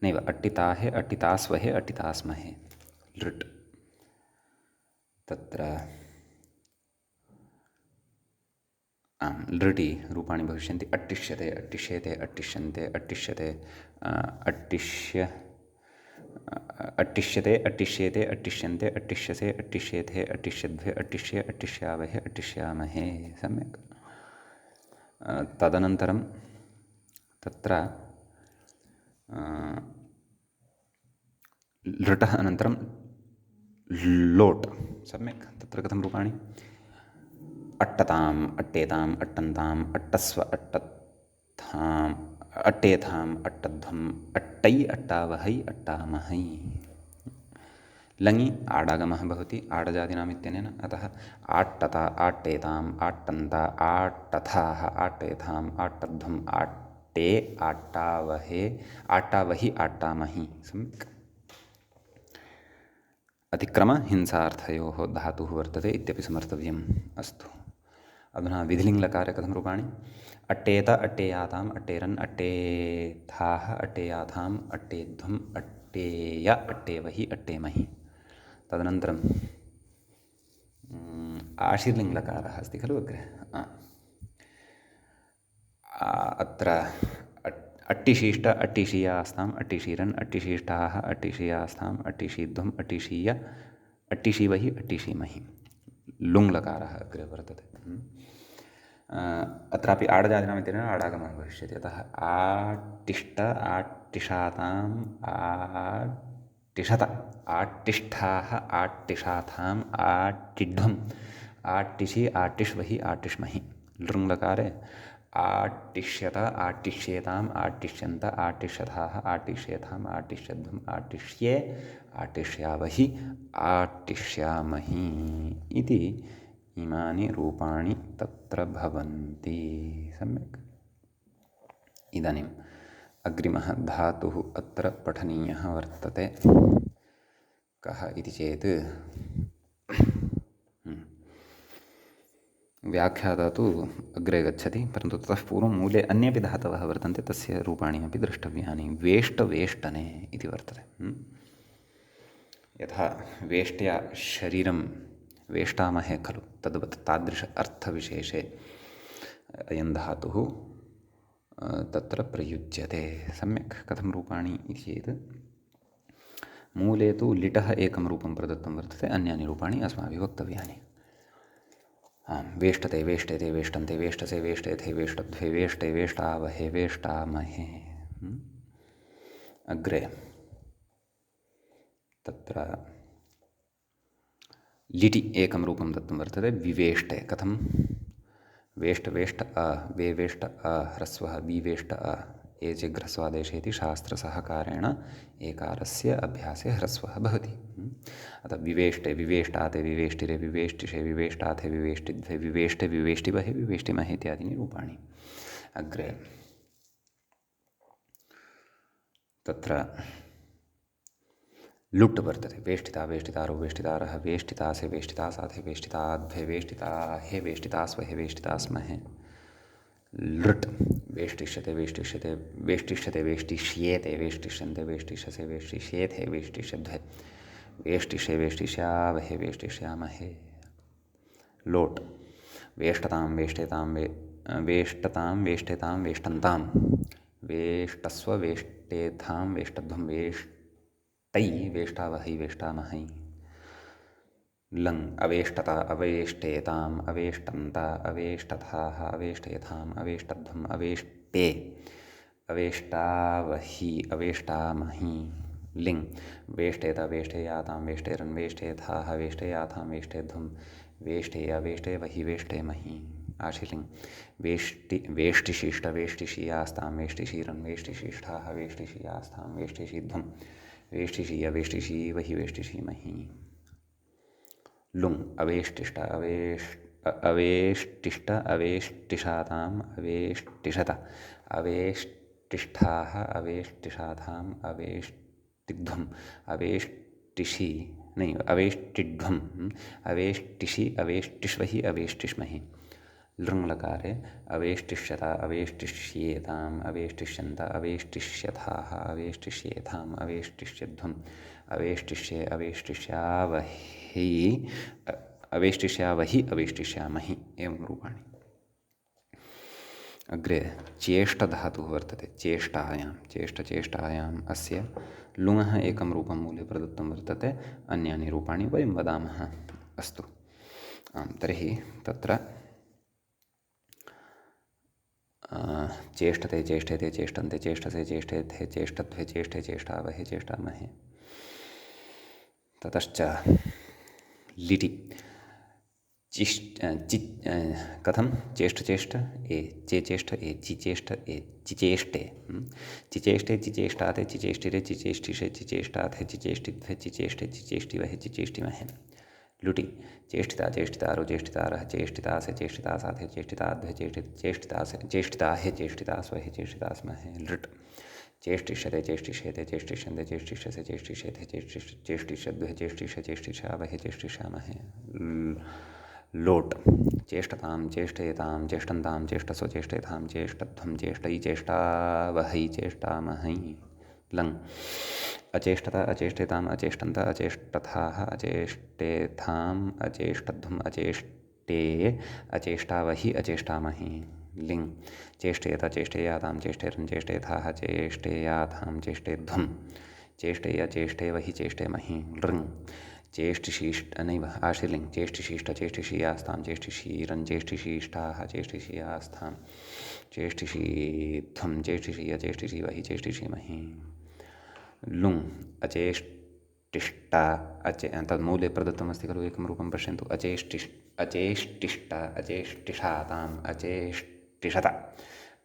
नैव अट्टिताहे अट्टितास्वहे अट्टितास्महे लृट्। तत्र लृटि रूपाणि भविष्यन्ति। अट्टिष्यते अट्टिष्येते अट्टिष्यन्ते अट्टिष्यते अट्टिष्यते अट्टिष्येते अट्टिष्यन्ते अट्टिष्यसे अट्टिष्येथे अट्टिष्यद्वे अट्टिष्ये अट्टिष्यावहे अट्टिष्यामहे। सम्यक्। तदनन्तरं तत्र लृटः अनन्तरं लोट्। सम्यक्। तत्र कथं रूपाणि? अट्टताम् अट्टेताम् अट्टन्ताम् अट्टस्व अट्टत्थाम् अट्टेथाम् अट्टध्वम् अट्टै अट्टावहै अट्टामहै। लङि आडागमः भवति आडजातीनाम् इत्यनेन। अतः आट्टता आट्टेताम् आट्टन्ता आट्टथाः आट्टेथाम् आट्टध्वम् आट्टे आट्टावहे आट्टावहि आट्टामहि। सम्यक्। अतिक्रम हिंसार्थयोः धातुः वर्तते इत्यपि समर्थव्यम्। अस्तु। अधुना विधिलिङ्गलकारे कथं रूपाणि? अट्टेत अट्टेयाताम् अट्टेरन् अट्टेथाः अट्टेयाथाम् अट्टेध्वम् अट्टेय अट्टेवहि अट्टेमहि। तदनन्तरं आशीर्लिङ्गलकारः अस्ति खलु अग्रे। अत्र अट्टिशीष्ट अट्टिशीयास्ताम् अट्टिशीरन् अट्टिशीष्टाः अट्टिशीयास्ताम् अट्टिशीध्वम् अट्टिशीय अट्टिशीवहि अट्टिशीमहि। लुङ्लकारः अग्रे वर्तते। अत्रापि आडजातीनाम् इत्यनेन आडागमः भविष्यति। अतः आट्टिष्ट आट्टिशाताम् आट्टिषत आट्टिष्ठाः आट्टिशाथाम् आट्टिध्वम् आट्टिशि आट्टिष्वहि आट्टिष्महि। लृङ्लकारे आट्टिष्यत आट्टिष्येताम् आट्टिष्यन्त आट्टिष्यथाः आट्टिष्येथाम् आट्टिष्यध्वम् आट्टिष्ये आट्टिष्यावहि आट्टिष्यामहि इति इमानि रूपाणि तत्र भवन्ति। सम्यक्। इदानीम् अग्रिमः धातुः अत्र पठनीयः वर्तते। कः इति चेत् व्याख्याता तु अग्रे गच्छति, परन्तु ततः पूर्वं मूले अन्येपि धातवः वर्तन्ते, तस्य रूपाणि अपि द्रष्टव्यानि। वेष्टवेष्टने इति वर्तते। यथा वेष्ट्या शरीरं वेष्टामहे खलु, तद्वत् तादृश अर्थविशेषे अयं धातुः तत्र प्रयुज्यते। सम्यक् कथं रूपाणि इति चेत् मूले तु लिटः एकं रूपं प्रदत्तं वर्तते, अन्यानि रूपाणि अस्माभिः वक्तव्यानि। वेष्टते, वेष्टेते, वेष्टन्ते, वेष्टसे, वेष्टेथे, वेष्टद्वे, वेष्टे, वेष्टावहे, वेष्टामहे। अग्रे तत्र लिटि एकं रूपं दत्तं वर्तते विवेष्टे। कथं? वेष्ट वेष्ट अ, वे वेष्ट अ, ह्रस्वः विवेष्ट अ, एचिघ्रस्वादेशे इति शास्त्रसहकारेण एकारस्य अभ्यासे ह्रस्वः भवति। अतः विवेष्टे, विवेष्टाते, विवेष्टिरे, विवेष्टिषे, विवेष्टाथे, विवेष्टिद्वे, विवेष्टे, विवेष्टिवहे, विवेष्टिमहे इत्यादीनि रूपाणि। अग्रे तत्र लुट् वर्तते। वेष्टिता, वेष्टितारो, वेष्टितारः, वेष्टितासे, वेष्टितासाथे, वेष्टिताद्वे, वेष्टिताहे, वेष्टितास्वहे, वेष्टितास्महे। लृट् वेष्टिष्यते, वेष्टिष्यते, वेष्टिष्यते, वेष्टिष्येते, वेष्टिष्यन्ते, वेष्टिष्यसे, वेष्टिष्येथे, वेष्टिष्यद्वे, वेष्टिष्ये, वेष्टिष्यावहे, वेष्टिष्यामहे। लोट् वेष्टतां, वेष्टेतां, वेष्टतां, वेष्टेतां, वेष्टन्तां, वेष्टस्व, वेष्टेथां, वेष्टध्वं, वेष्टै, वेष्टावहै, वेष्टामहै। लङ् अवेष्टता, अवेष्टेताम्, अवेष्टन्त, अवेष्टथाः, अवेष्टेथाम्, अवेष्टध्वम्, अवेष्टे, अवेष्टावहि, अवेष्टामहि। लिङ् वेष्टेत, वेष्टेयातां, वेष्टेरन्, वेष्टेथाः, वेष्टेयाथां, वेष्टेध्वं, वेष्टे, अवेष्टे, वहि, वेष्टेमहि। आशिलिङ् वेष्टिशिष्ट, वेष्टिशियास्तां, वेष्टिशीरन्, वेष्टिशिष्ठाः, वेष्टिशियास्तां, वेष्टिशीध्वं, वेष्टिशीय, वेष्टिशी, वहि, वेष्टिशीमहि। लुङ् अवेष्टिष्ट, अवेष्टिष्ट, अवेष्टिषाताम्, अवेष्टिषत, अवेष्टिष्ठाः, अवेष्टिषाथाम्, अवेष्टिग्ध्वम्, अवेष्टिषि नैव अवेष्टिड्ध्वम्, अवेष्टिषि, अवेष्टिष्वहि, अवेष्टिष्महि। लृङ् लकारे अवेष्टिष्यत, अवेष्टिष्येताम्, अवेष्टिष्यन्त, अवेष्टिष्यथाः, अवेष्टिष्येथाम्, अवेष्टिष्यध्वम्, अवेष्टिष्ये, अवेष्टिष्यावहि, अवेष्टिष्यावहि, अवेष्टिष्यामहि। एवं रूपाणि। अग्रे चेष्टधातुः वर्तते। चेष्टायाम् अस्य लुङः एकं रूपं मूले प्रदत्तं वर्तते, अन्यानि रूपाणि वयं वदामः। अस्तु, तर्हि तत्र चेष्टते, चेष्टेते, चेष्टन्ते, चेष्टसे, चेष्टेथे, चेष्टद्वे, चेष्टे, चेष्टावहे, चेष्टामहे। ततश्च लिटि कथं? चेष्ट ए चेष्ट ए चिचेष्ट ए चिचेष्टे, चिचेष्टे, चिचेष्टाते, चिचेष्टिरे, चिचेष्टिषे, चिचेष्टाथे, चिचेष्टिद्वे, चिचेष्टे, चिचेष्टिवहे, चिचेष्टिमहे। लुटि चेष्टिता, चेष्टितारो, चेष्टितारः, चेष्टितासे, चेष्टितासाथे, चेष्टिताद्वे, चेष्टितासे, चेष्टिताहे, चेष्टितास्वहे, चेष्टितास्महे। लृट् चेष्टिष्यते, चेष्टिष्येते, चेष्टिष्यन्ते, चेष्टिष्यसे, चेष्टिष्येथे, चेष्टिष्यद्वे, चेष्टिष्य, चेष्टिष्यावहे, चेष्टिष्यामहे। लोट् चेष्टतां, चेष्टेतां, चेष्टन्तां, चेष्टसो, चेष्टेथां, चेष्टध्वं, चेष्टै, चेष्टावहै, चेष्टामहै। लङ् अचेष्टत, अचेष्टेताम्, अचेष्टन्त, अचेष्टथाः, अचेष्टेथाम्, अचेष्टध्वम्, अचेष्टे, अचेष्टावहि, अचेष्टामहि। लिङ् चेष्टेत, चेष्टेयातां, चेष्टेरन्, चेष्टेथाः, चेष्टेयाथां, चेष्टेध्वं, चेष्टे, अचेष्टे, वहि, चेष्टेमहि। लृङ् चेष्टिशीष्ट नैव आशिलिङ् चेष्टिशीष्ट, चेष्टिशीयास्तां, चेष्टिशीरन्, चेष्टिशीष्टाः, चेष्टिशीयास्थां, चेष्टिशीध्वं, चेष्टिशीय, चेष्टिशीवहि, चेष्टिशीमहि। लुङ् अचेष्टिष्ट तन्मूले प्रदत्तमस्ति खलु एकं रूपं पश्यन्तु। अचेष्टिष्ट, अचेष्टिषाताम्, अचेष्टिषत,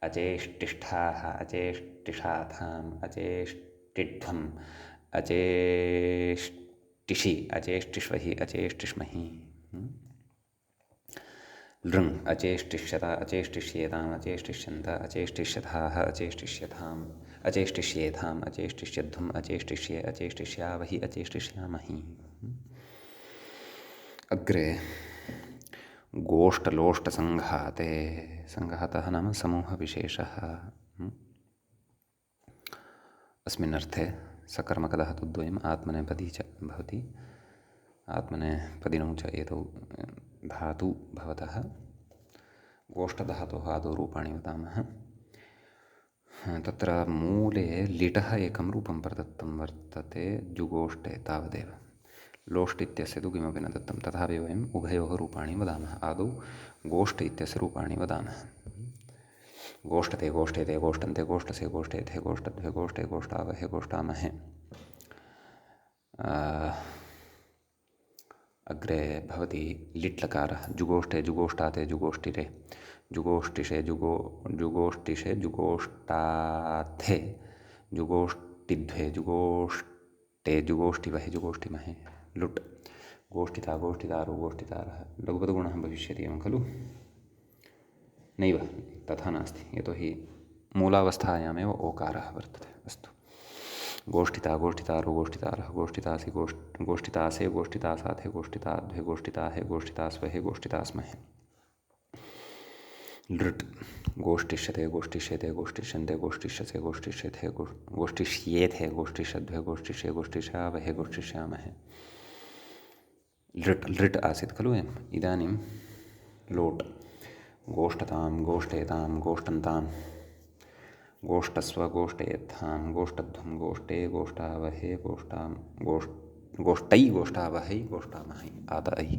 अचेष्टिष्ठाः, अचेष्टिषाथाम्, अचेष्टिध्वम्, अचेष्टिषि, अचेष्टिष्वहि, अचेष्टिष्महि। लृङ् अचेष्टिष्यत, अचेष्टिष्येताम्, अचेष्टिष्यन्त, अचेष्टिष्यथाः, अचेष्टिष्यथाम्, अचेष्टिष्येथाम्, अचेष्टिष्यध्वम्, अचेष्टिष्ये, अचेष्टिष्यावहि, अचेष्टिष्यामहि। अग्रे गोष्ठलोष्टसङ्घाते। सङ्घातः नाम समूहविशेषः। अस्मिन् अर्थे सकर्मकधातुद्वयम् आत्मनेपदी च भवति। आत्मनेपदिनौ च एतौ धातु भवतः गोष्ठधातोः आदौ रूपाणि वदामः। तत्र मूले लिटः एकं रूपं प्रदत्तं वर्तते जुगोष्ठे तावदेव। लोष्ट इत्यस्य तु किमपि न दत्तं, तथापि वयम् उभयोः रूपाणि वदामः। आदौ गोष्ठ इत्यस्य रूपाणि वदामः। गोष्ठते, गोष्ठेते, गोष्ठन्ते, गोष्ठसे, गोष्ठेथे, गोष्ठद्वे, गोष्ठे, गोष्ठावहे, गोष्ठामहे। अग्रे भवति लिट् लकारः। जुगोष्ठे, जुगोष्ठाते, जुगोष्ठिरे, जुगोष्ठिषे, जुगोष्ठिषे, जुगोष्ठाथे, जुगोष्ठिद्वे, जुगोष्ठे, जुगोष्ठिवहे, जुगोष्ठिमहे। लुट् गोष्ठिता, गोष्ठितारो, गोष्ठितारः। लघुपदगुणः भविष्यति एवं खलु? नैव, तथा नास्ति, यतोहि मूलावस्थायामेव ओकारः वर्तते। अस्तु, गोष्ठिता, गोष्ठितारो, गोष्ठितारः, गोष्ठितासि, गोष्ठितासे, गोष्ठितासाथे, गोष्ठिताद्वे, गोष्ठिताहे, गोष्ठितास्वहे, गोष्ठितास्महे। लृट् गोष्ठिष्यते, गोष्ठिष्येते, गोष्ठिष्यन्ते, गोष्ठिष्यसे, गोष्ठिष्येथे, गोष्ठिष्येथे, गोष्ठिष्यद्वे, गोष्ठिष्ये, गोष्ठिष्यावहे, गोष्ठिष्यामहे। लृट् लृट् आसीत् खलु? इदानीं लोट् गोष्ठतां, गोष्ठेतां, गोष्ठन्तां, गोष्ठस्व, गोष्ठेत्थां, गोष्ठध्वं, गोष्ठे, गोष्ठावहे, गोष्ठै, गोष्ठावहै, गोष्ठामहै। आद ऐ।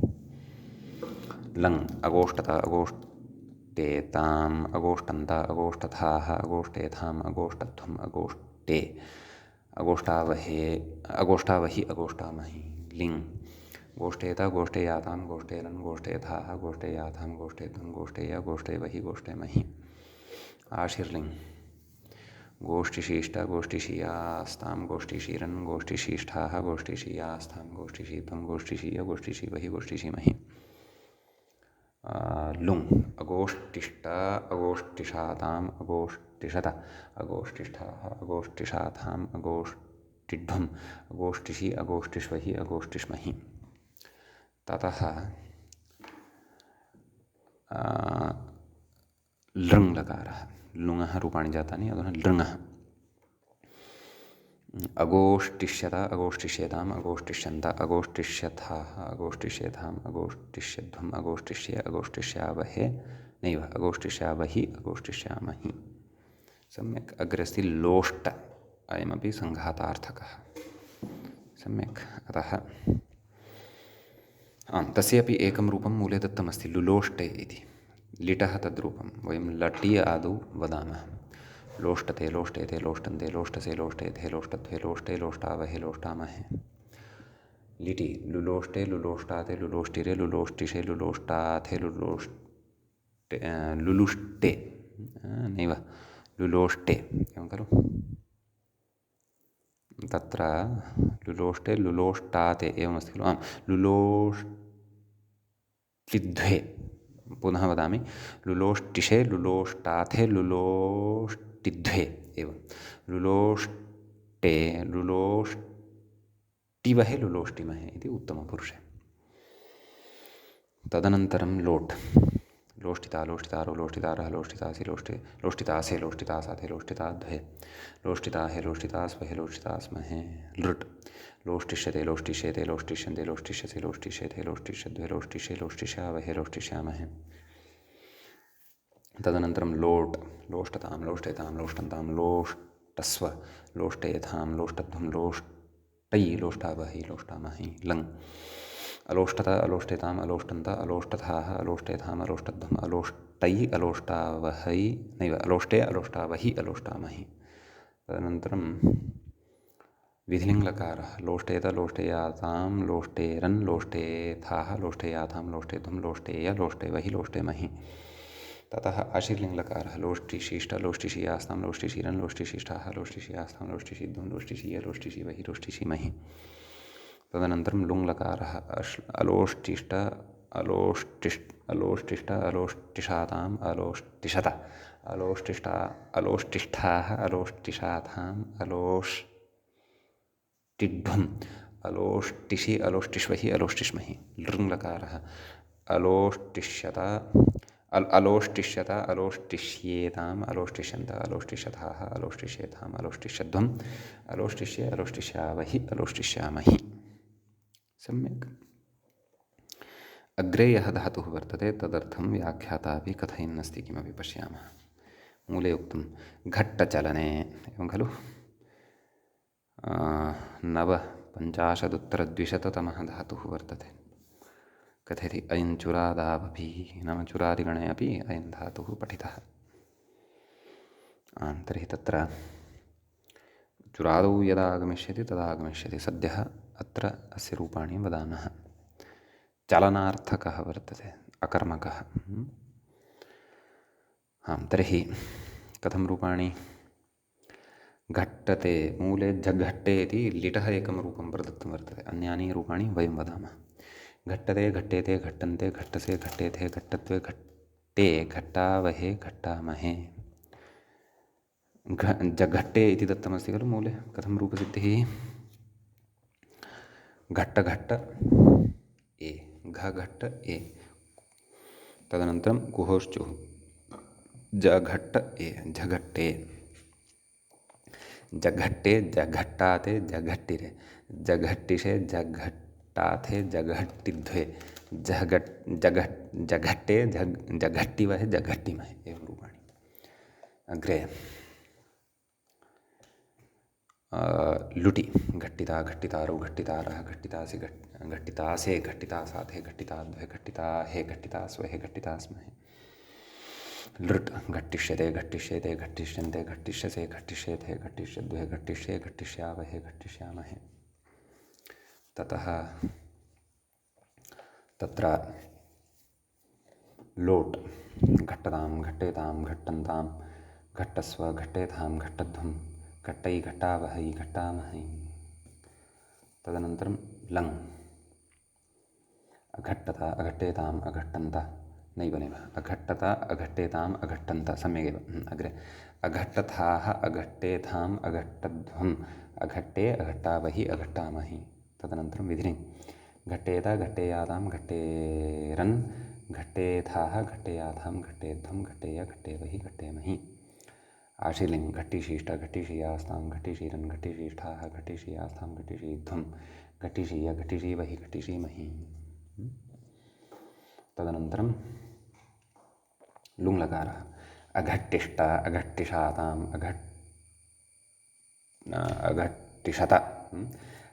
लङ् अगोष्ठत, अगोष्ठेताम्, अगोष्ठन्त, अगोष्ठथाः, अगोष्ठेथाम्, अगोष्ठध्वम्, अगोष्ठे, अगोष्ठावहे, अगोष्ठावहि, अगोष्ठामहि। लिङ् गोष्ठेत, गोष्ठेयातां, गोष्ठेरन्, गोष्ठेथाः, गोष्ठेयाथां, गोष्ठेध्वं, गोष्ठेय, गोष्ठेवहि, गोष्ठेमहि। आशीर्लिङ् गोष्ठिशीष्ट, गोष्ठिशीयास्तां, गोष्ठिशीरन्, गोष्ठिशीष्ठाः, गोष्ठिशीयास्तां, गोष्ठिशीध्वं, गोष्ठिशीय, गोष्ठिशीवहि, गोष्ठिशीमहि। लुङ् अगोष्ठिष्ट, अगोष्ठिषाताम्, अगोष्ठिषत, अगोष्ठिष्ठाः, अगोष्ठिषाथाम्, अगोष्ठिध्वम्, अगोष्ठिषि, अगोष्ठिष्वहि, अगोष्ठिष्महि। ततः लृङ् लकारः। लुङः रूपाणि जातानि, अधुना लृङः। अगोष्ठिष्यत, अगोष्ठिष्येताम्, अगोष्ठिष्यन्त, अगोष्ठिष्यथाः, अगोष्ठिष्येथाम्, अगोष्ठिष्यध्वम्, अगोष्ठिष्ये, अगोष्ठिष्यावहे, नैव अगोष्ठिष्यावहि, अगोष्ठिष्यामहि। सम्यक्। अग्रे अस्ति लोष्ट, अयमपि सङ्घातार्थकः। सम्यक्। अतः आम्, तस्यापि एकं रूपं मूले दत्तमस्ति, लुलोष्टे इति। लिटः तद्रूपं वयं लटि आदौ वदामः। लोष्टते, लोष्टेते, लोष्टन्ते, लोष्टसे, लोष्टेथे, लोष्टध्वे, लोष्टे, लोष्टावहे, लोष्टामहे। लिटि लुलोष्टे, लुलोष्टाते, लुलोष्टिरे, लुलोष्टिषे, लुलोष्टाथे, लुलुष्टे, नैव लुलोष्टे एवं खलु? तत्र लुलोष्टे, लुलोष्टाते एवमस्ति खलु? आम्, लुलोष्टिद्वे, पुनः वदामि, लुलोष्टिषे, लुलोष्टाथे, लुलोष्टिद्वे एवं। लुलोष्टे, लुलोष्टिवहे, लुलोष्टिमहे इति उत्तमपुरुषे। तदनन्तरं लोट् लोष्टिता, लोष्टितारो, लोष्टितारः, लोष्टितासि, लोष्टितासे, लोष्टितासाथे, लोष्टिताद्वे, लोष्टिताहे, लोष्टितास्वहे, लोष्टितास्महे। लृट् लोष्टिष्यते, लोष्टिष्येते, लोष्टिष्यन्ते, लोष्टिष्यसे, लोष्टिष्येथे, लोष्टिष्यद्वे, लोष्टिष्ये, लोष्टिष्यावहे, लोष्टिष्यामहे। तदनन्तरं लोट् लोष्टतां, लोष्टेतां, लोष्टन्तां, लोष्टस्व, लोष्टेथां, लोष्टध्वं, लोष्टै, लोष्टावहि, लोष्टामहि। लङ् अलोष्टत, अलोष्टेताम्, अलोष्टन्त, अलोष्टथाः, अलोष्टेथाम्, अलोष्टध्वम्, अलोष्टै, अलोष्टावहै, नैव अलोष्टे, अलोष्टावहि, अलोष्टामहि। तदनन्तरं विधिलिङ्लकारः। लोष्टेत, लोष्टेयातां, लोष्टेरन्, लोष्टेथाः, लोष्टेयाथां, लोष्टेध्वं, लोष्टेय, लोष्टेवहि, लोष्टेमहि। ततः आशीर्लिङ्लकारः। लोष्टिशीष्ट, लोष्टिशीयास्तां, लोष्टिशीरन्, लोष्टिशीष्ठाः, लोष्टिशीयास्तां, लोष्टिशीध्वं, लोष्टिशीय, लोष्टिशीवहि, लोष्टिशीमहि। तदनन्तरं लुङ्लकारः। अलोष्टिष्ट, अलोष्टिष्ट, अलोष्टिषाताम्, अलोष्टिषत, अलोष्टिष्ठाः, अलोष्टिषाथाम्, अलोष्टिध्वम्, अलोष्टिषि, अलोष्टिष्वहि, अलोष्टिष्महि। लृङ्लकारः। अलोष्टिष्यत, अलोष्टिष्येताम्, अलोष्टिष्यन्त, अलोष्टिष्यथाः, अलोष्टिष्येथाम्, अलोष्टिष्यध्वम्, अलोष्टिष्ये, अलोष्टिष्यावहि, अलोष्टिष्यामहि। सम्यक्। अग्रे यः धातुः वर्तते तदर्थं व्याख्याता अपि कथयन्नस्ति, किमपि पश्यामः। मूले उक्तं घट्टचलने एवं खलु। 9,55,200तमः धातुः वर्तते। कथयति अयं चुरादावपि नाम चुरादिगणे अपि अयं धातुः पठितः। तर्हि तत्र चुरादौ यदा आगमिष्यति तदा आगमिष्यति। सद्यः अत्र अस्य रूपाणि वदामः। चलनार्थकः वर्तते, अकर्मकः। तर्हि कथं रूपाणि? घट्टते, मूले झघट्टे इति लिटः एकं रूपं प्रदत्तं वर्तते। अन्यानि रूपाणि वयं वदामः। घट्टते, घट्टेते, घट्टन्ते, घट्टसे, घट्टेथे, घट्टत्वे, घट्टे, घट्टावहे, घट्टामहे। जघट्टे इति दत्तमस्ति खलु मूले। कथं रूपसिद्धिः? घट्टघट्ट ए, घघट्ट ए, तदनन्तरं कुहोश्चुः जघट्ट ए, झघट्टे, जघट्टे, जघट्टाते, जघट्टिरे, जघट्टिषे, जघट्टाथे, जघट्टिध्वे, जघट्टे, जघट्टिवहे, जघट्टिमहे। एवं रूपाणि। अग्रे लुटि घट्टिता, घट्टितारौ, घट्टितारः, घट्टितासि, घट्टितासे, घट्टितासाथे, घट्टिताद्वे, घट्टिताहे, घट्टितास्वहे, घट्टितास्महे। लृट् घट्टिष्यते, घट्टिष्येते, घट्टिष्यन्ते, घट्टिष्यसे, घट्टिष्येथे, घट्टिष्यद्वे, घट्टिष्ये, घट्टिष्यावहे, घट्टिष्यामहे। ततः तत्र लोट् घट्टतां, घट्टेतां, घट्टन्तां, घट्टस्व, घट्टेतां, घट्टध्वं, घट्टै, घट्टावहै, घट्टामहै। तदनन्तरं लङ् अघट्टत, अघट्टेताम्, अघट्टन्त, नैव नैव, अघट्टत, अघट्टेताम्, अघट्टन्त, सम्यगेव। अग्रे अघट्टथाः, अघट्टेथाम्, अघट्टध्वम्, अघट्टे, अघट्टावहि, अघट्टामहि। तदनन्तरं विधिलिङ् घट्टेत, घट्टेयातां, घट्टेरन्, घट्टेथाः, घट्टेयाथां, घट्टेध्वं, घट्टेय, घट्टेवहि, घट्टेमहि। आशीलिङ् घट्टिशीष्ट, घट्टिशीयास्तां, घट्टिशीरन्, घट्टिशीष्ठाः, घट्टिशीयास्तां, घट्टिशीध्वं, घट्टिशीय, घट्टिशीवहि, घट्टिशीमहि। तदनन्तरं लुङ्लकारः अघट्टिष्ट, अघट्टिषाताम्, अघट्टिषत,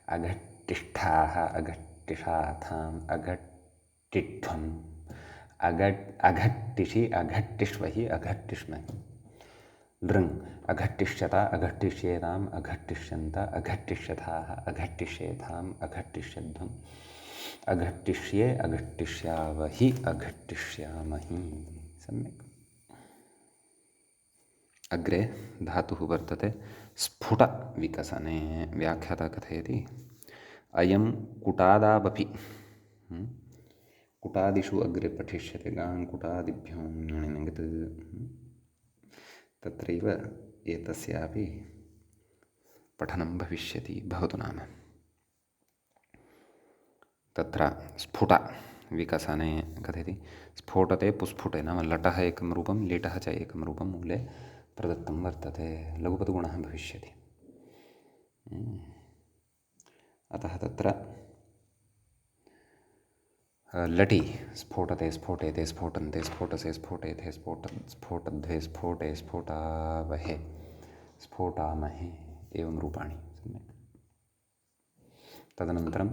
अघट्टिष्ठाः, अघट्टिषाथाम्, अघट्टिध्वं, अघट्टिषि, अघट्टिष्वहि, अघट्टिष्महि। लृङ् अघट्टिष्यत, अघट्टिष्येताम्, अघट्टिष्यन्त, अघट्टिष्यथाः, अघट्टिष्येथाम्, अघट्टिष्यध्वम्, अघट्टिष्ये, अघट्टिष्यावहि, अघट्टिष्यामहि। सम्यक्। अग्रे धातुः वर्तते स्फुटविकसने। व्याख्याता कथयति अयं कुटादावपि। कुटादिषु अग्रे पठिष्यते गां कुटादिभ्यो णिनिङ्गत्। तत्रैव एतस्यापि पठनं भविष्यति। भवतु नाम तत्र स्फुटविकसने कथयति स्फोटते पुस्फुटे, नाम लटः एकं रूपं, लिटः च एकं रूपं मूले प्रदत्तं वर्तते। लघुपदगुणः भविष्यति। अतः तत्र लटि स्फोटते, स्फोटेते, स्फोटन्ते, स्फोटसे, स्फोटेथे, स्फोटद्वे, स्फोटे, स्फोटावहे, स्फोटामहे। एवं रूपाणि। सम्यक्। तदनन्तरं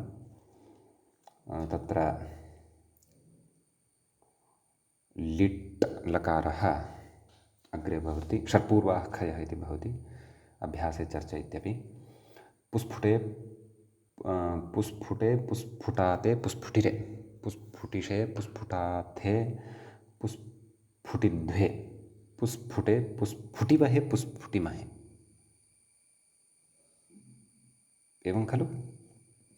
तत्र लिट् लकारः अग्रे भवति। षट्पूर्वाः खयः इति भवति। अभ्यासे चर्चा इत्यपि। पुस्फुटे, पुस्फुटे, पुस्फुटाते, पुस्फुटिरे, पुस्फुटिषे, पुस्फुटाथे, पुस्फुटिद्वे, पुस्फुटे, पुस्फुटिवहे, पुस्फुटिमहे। एवं खलु?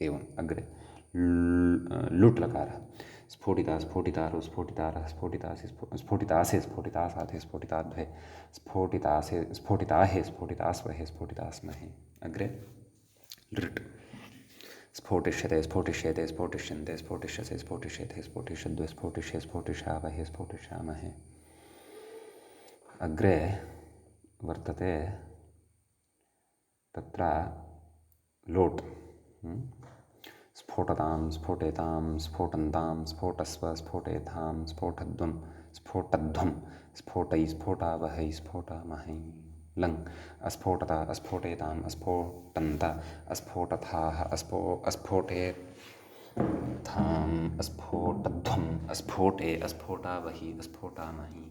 एवं। अग्रे लुट् लकारः स्फोटिता, स्फोटितारौ, स्फोटितारः, स्फोटितासि, स्फोटितासे, स्फोटितासाथे, स्फोटिताद्वे, स्फोटितासे, स्फोटिताहे, स्फोटितास्वहे, स्फोटितास्महे। अग्रे लृट् स्फोटिष्यते, स्फोटिष्येते, स्फोटिष्यन्ते, स्फोटिष्यसे, स्फोटिष्येथे, स्फोटिष्यद्वे, स्फोटिष्ये, स्फोटिष्यावहे, स्फोटिष्यामहे। अग्रे वर्तते तत्र लोट् स्फोटतां, स्फोटेतां, स्फोटन्तां, स्फोटस्व, स्फोटेथां, स्फोटध्वं, स्फोटध्वं स्फोटै स्फोटावहै स्फोटामहै लङ् अस्फोटता अस्फोटेताम् अस्फोटन्त अस्फोटथाः अस्फोटेत्थाम् अस्फोटध्वम् अस्फोटे अस्फोटावहि अस्फोटामहि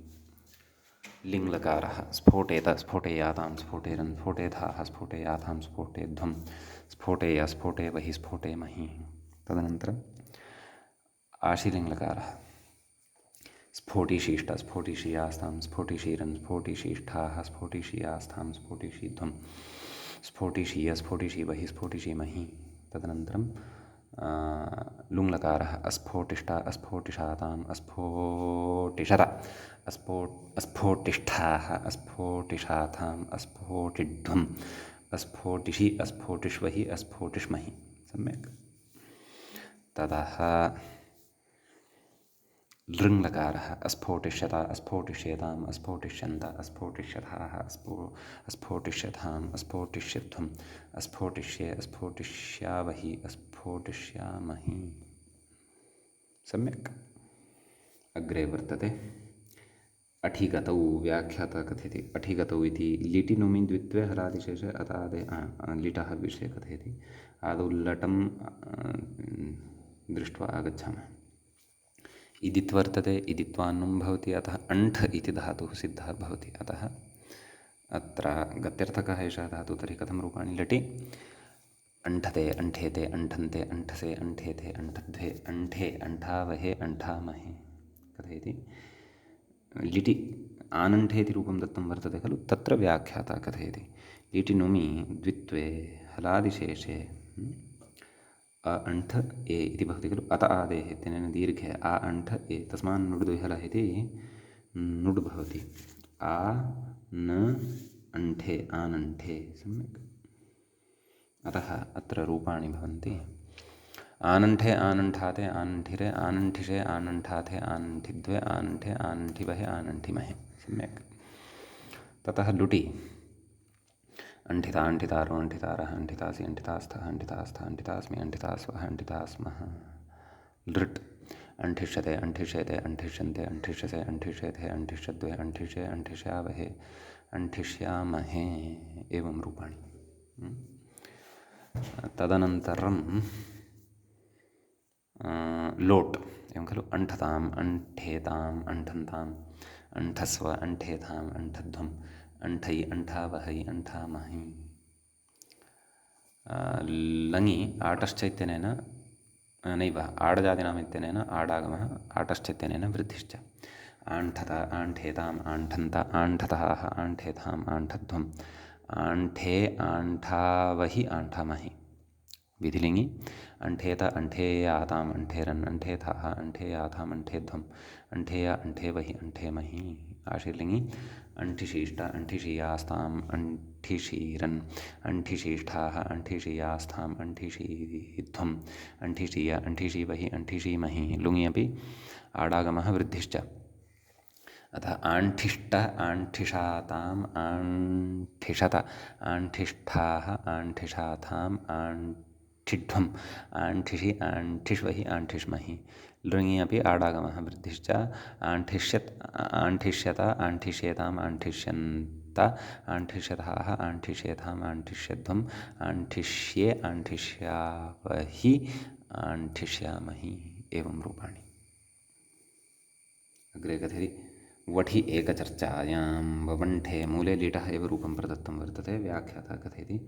लिङ् लकारः स्फोटेत स्फोटेयातां स्फोटेरन् स्फोटेथाः स्फोटेयाथां स्फोटेध्वं स्फोटेय स्फोटेवहि स्फोटेमहि तदनन्तरम् आशिलिङ् लकारः स्फोटिशीष्ट स्फोटिशीयास्तां स्फोटिशीरन् स्फोटिशीष्ठाः स्फोटिशीयास्थां स्फोटिशीध्वं स्फोटिशीय स्फोटिशीवहि स्फोटिशीमहि तदनन्तरं लुङ्लकारः अस्फोटिष्ट अस्फोटिषाताम् अस्फोटिषत अस्फोटिष्ठाः अस्फोटिषाथाम् अस्फोटिध्वम् अस्फोटिषि अस्फोटिष्वहि अस्फोटिष्महि सम्यक् ततः लृङ्लकारः अस्फोटिष्यत अस्फोटिष्येताम् अस्फोटिष्यन्त अस्फोटिष्यथाः अस्फोटिष्यथाम् अस्फोटिष्यध्वम् अस्फोटिष्ये अस्फोटिष्यावहि अस्फोटिष्यामहि सम्यक् अग्रे वर्तते अठिगतौ व्याख्याता कथयति अठिगतौ इति लिटि नुमि द्वित्वे हलादिशेषे अतादे लिटः विषये कथयति आदौ लटं दृष्ट्वा आगच्छामः इदित् वर्तते इदित्वान्नं भवति अतः अण्ठ इति धातुः सिद्धः भवति अतः अत्र गत्यर्थकः एषः धातुः तर्हि कथं रूपाणि लटि अण्ठते अण्ठेते अण्ठन्ते अण्ठसे अण्ठेथे अण्ठद्वे अण्ठे अण्ठावहे अण्ठामहे कथयति लिटि आनण्ठे इति रूपं दत्तं वर्तते खलु तत्र व्याख्याता कथयति लिटि नुमि द्वित्वे हलादिशेषे अ अण्ठ ए इति भवति खलु अत आदेः इत्यनेन दीर्घे आ अण्ठ ए तस्मान् नुड् द्विहलः इति नुड् भवति आ न अण्ठे आनण्ठे सम्यक् अतः अत्र रूपाणि भवन्ति आनण्ठे आनण्ठाते आनण्ठिरे आनण्ठिषे आनण्ठाथे आनण्ठिद्वे आनण्ठे आनण्ठिवहे आनण्ठिमहे सम्यक् ततः लुटि अण्ठिता अण्ठितारो अण्ठितारः अण्ठितासि अण्ठितास्थः अण्ठितास्थ अण्ठितास्मि अण्ठितास्वः अण्ठितास्मः लृट् अण्ठिष्यते अण्ठिष्येते अण्ठिष्यन्ते अण्ठिष्यसे अण्ठिष्येथे अण्ठिष्यद्वे अण्ठिष्ये अण्ठिष्यावहे अण्ठिष्यामहे एवं रूपाणि तदनन्तरं लोट् एवं खलु अण्ठताम् अण्ठेताम् अण्ठन्ताम् अण्ठस्व अण्ठेथाम् अण्ठध्वम् अण्ठै अण्ठावहै अण्ठामहि लङि आटश्च इत्यनेन नैव आडजादिनाम् इत्यनेन आडागमः आटश्च इत्यनेन वृद्धिश्च आण्ठत आण्ठेताम् आण्ठन्त आण्ठतः आण्ठेथाम् आण्ठध्वम् आण्ठे आण्ठावहि आण्ठामहि विधिलिङि अण्ठेत अण्ठेयाताम् अण्ठेरन् अण्ठेथाः अण्ठेयाथाम् अण्ठेध्वम् अण्ठेय अण्ठेवहि अण्ठेमहि आशीर्लिङि अण्ठिशीष्ट अण्ठिशीयास्ताम् अण्ठिशीरन् अण्ठिशीष्ठाः अण्ठिशीयास्थाम् अण्ठिशीध्वम् अण्ठिशीय अण्ठिशीवहि अण्ठिशीमहि लुङि अपि आडागमः वृद्धिश्च अतः आण्ठिष्ट आण्ठिषाताम् आण्ठिषत आण्ठिष्ठाः आण्ठिषाथाम् आण्ठिध्वम् आण्ठिषि आण्ठिष्वहि आण्ठिष्महि लृङि अपि आडागमः वृद्धिश्च आण्ठिष्यत् आण्ठिष्यत आण्ठिष्येताम् आण्ठिष्यन्त आण्ठिष्यथाः आण्ठिष्येथाम् आण्ठिष्यध्वम् आण्ठिष्ये आण्ठिष्यावहि आण्ठिष्यामहि एवं रूपाणि अग्रे कथयति वठि एकचर्चायां ववण्ठे मूले लीटः एव रूपं प्रदत्तं वर्तते व्याख्याता कथयति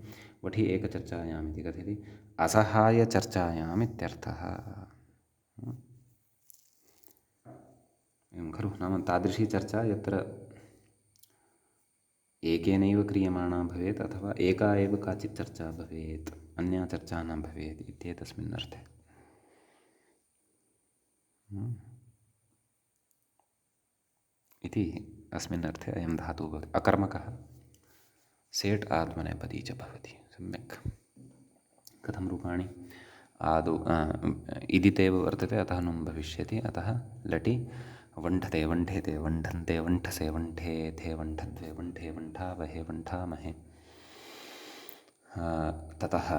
वठि एकचर्चायाम् इति कथयति असहायचर्चायाम् इत्यर्थः एवं खलु नाम तादृशी चर्चा यत्र एकेनैव क्रियमाणा भवेत् अथवा एका एव काचित् चर्चा भवेत् अन्या चर्चा न भवेत् इत्येतस्मिन् अर्थे इति अस्मिन् अर्थे अयं धातुः भवति अकर्मकः सेट् आत्मनेपदी च भवति सम्यक् कथं रूपाणि आदौ इदितेव वर्तते अतः नुं भविष्यति अतः लटि वण्ठते वण्ठेते वण्ठन्ते वण्ठसे वण्ठेथे वण्ठद्वे वण्ठे वण्ठावहे वण्ठामहे ततः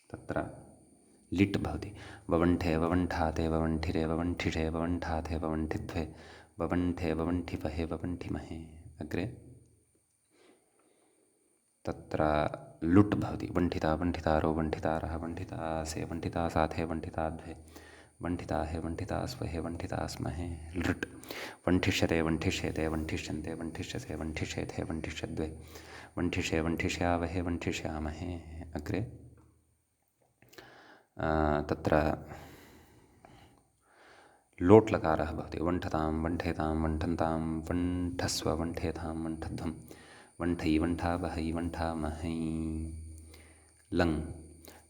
तत्र लिट् भवति। ववण्ठे ववण्ठाते ववण्ठिरे ववण्ठिषे ववण्ठाथे ववण्ठिद्वे ववण्ठे ववण्ठिपहे ववण्ठिमहे। अग्रे तत्र लुट् भवति। वण्ठिता वण्ठितारो वण्ठितारः वण्ठितासे वण्ठितासाथे वण्ठिताद्वे वण्ठिताहे वण्ठितास्वहे वण्ठितास्महे। लृट् वण्ठिष्यते वण्ठिष्येते वण्ठिष्यन्ते वण्ठिष्यसे वण्ठिष्येथे वण्ठिष्यद्वे वण्ठिष्ये वण्ठिष्यावहे वण्ठिष्यामहे। अग्रे तत्र लोट् लकारः भवति। वण्ठतां वण्ठेतां वण्ठन्तां वण्ठस्व वण्ठेतां वण्ठध्वं वण्ठै वण्ठावहै वण्ठामहै। लङ्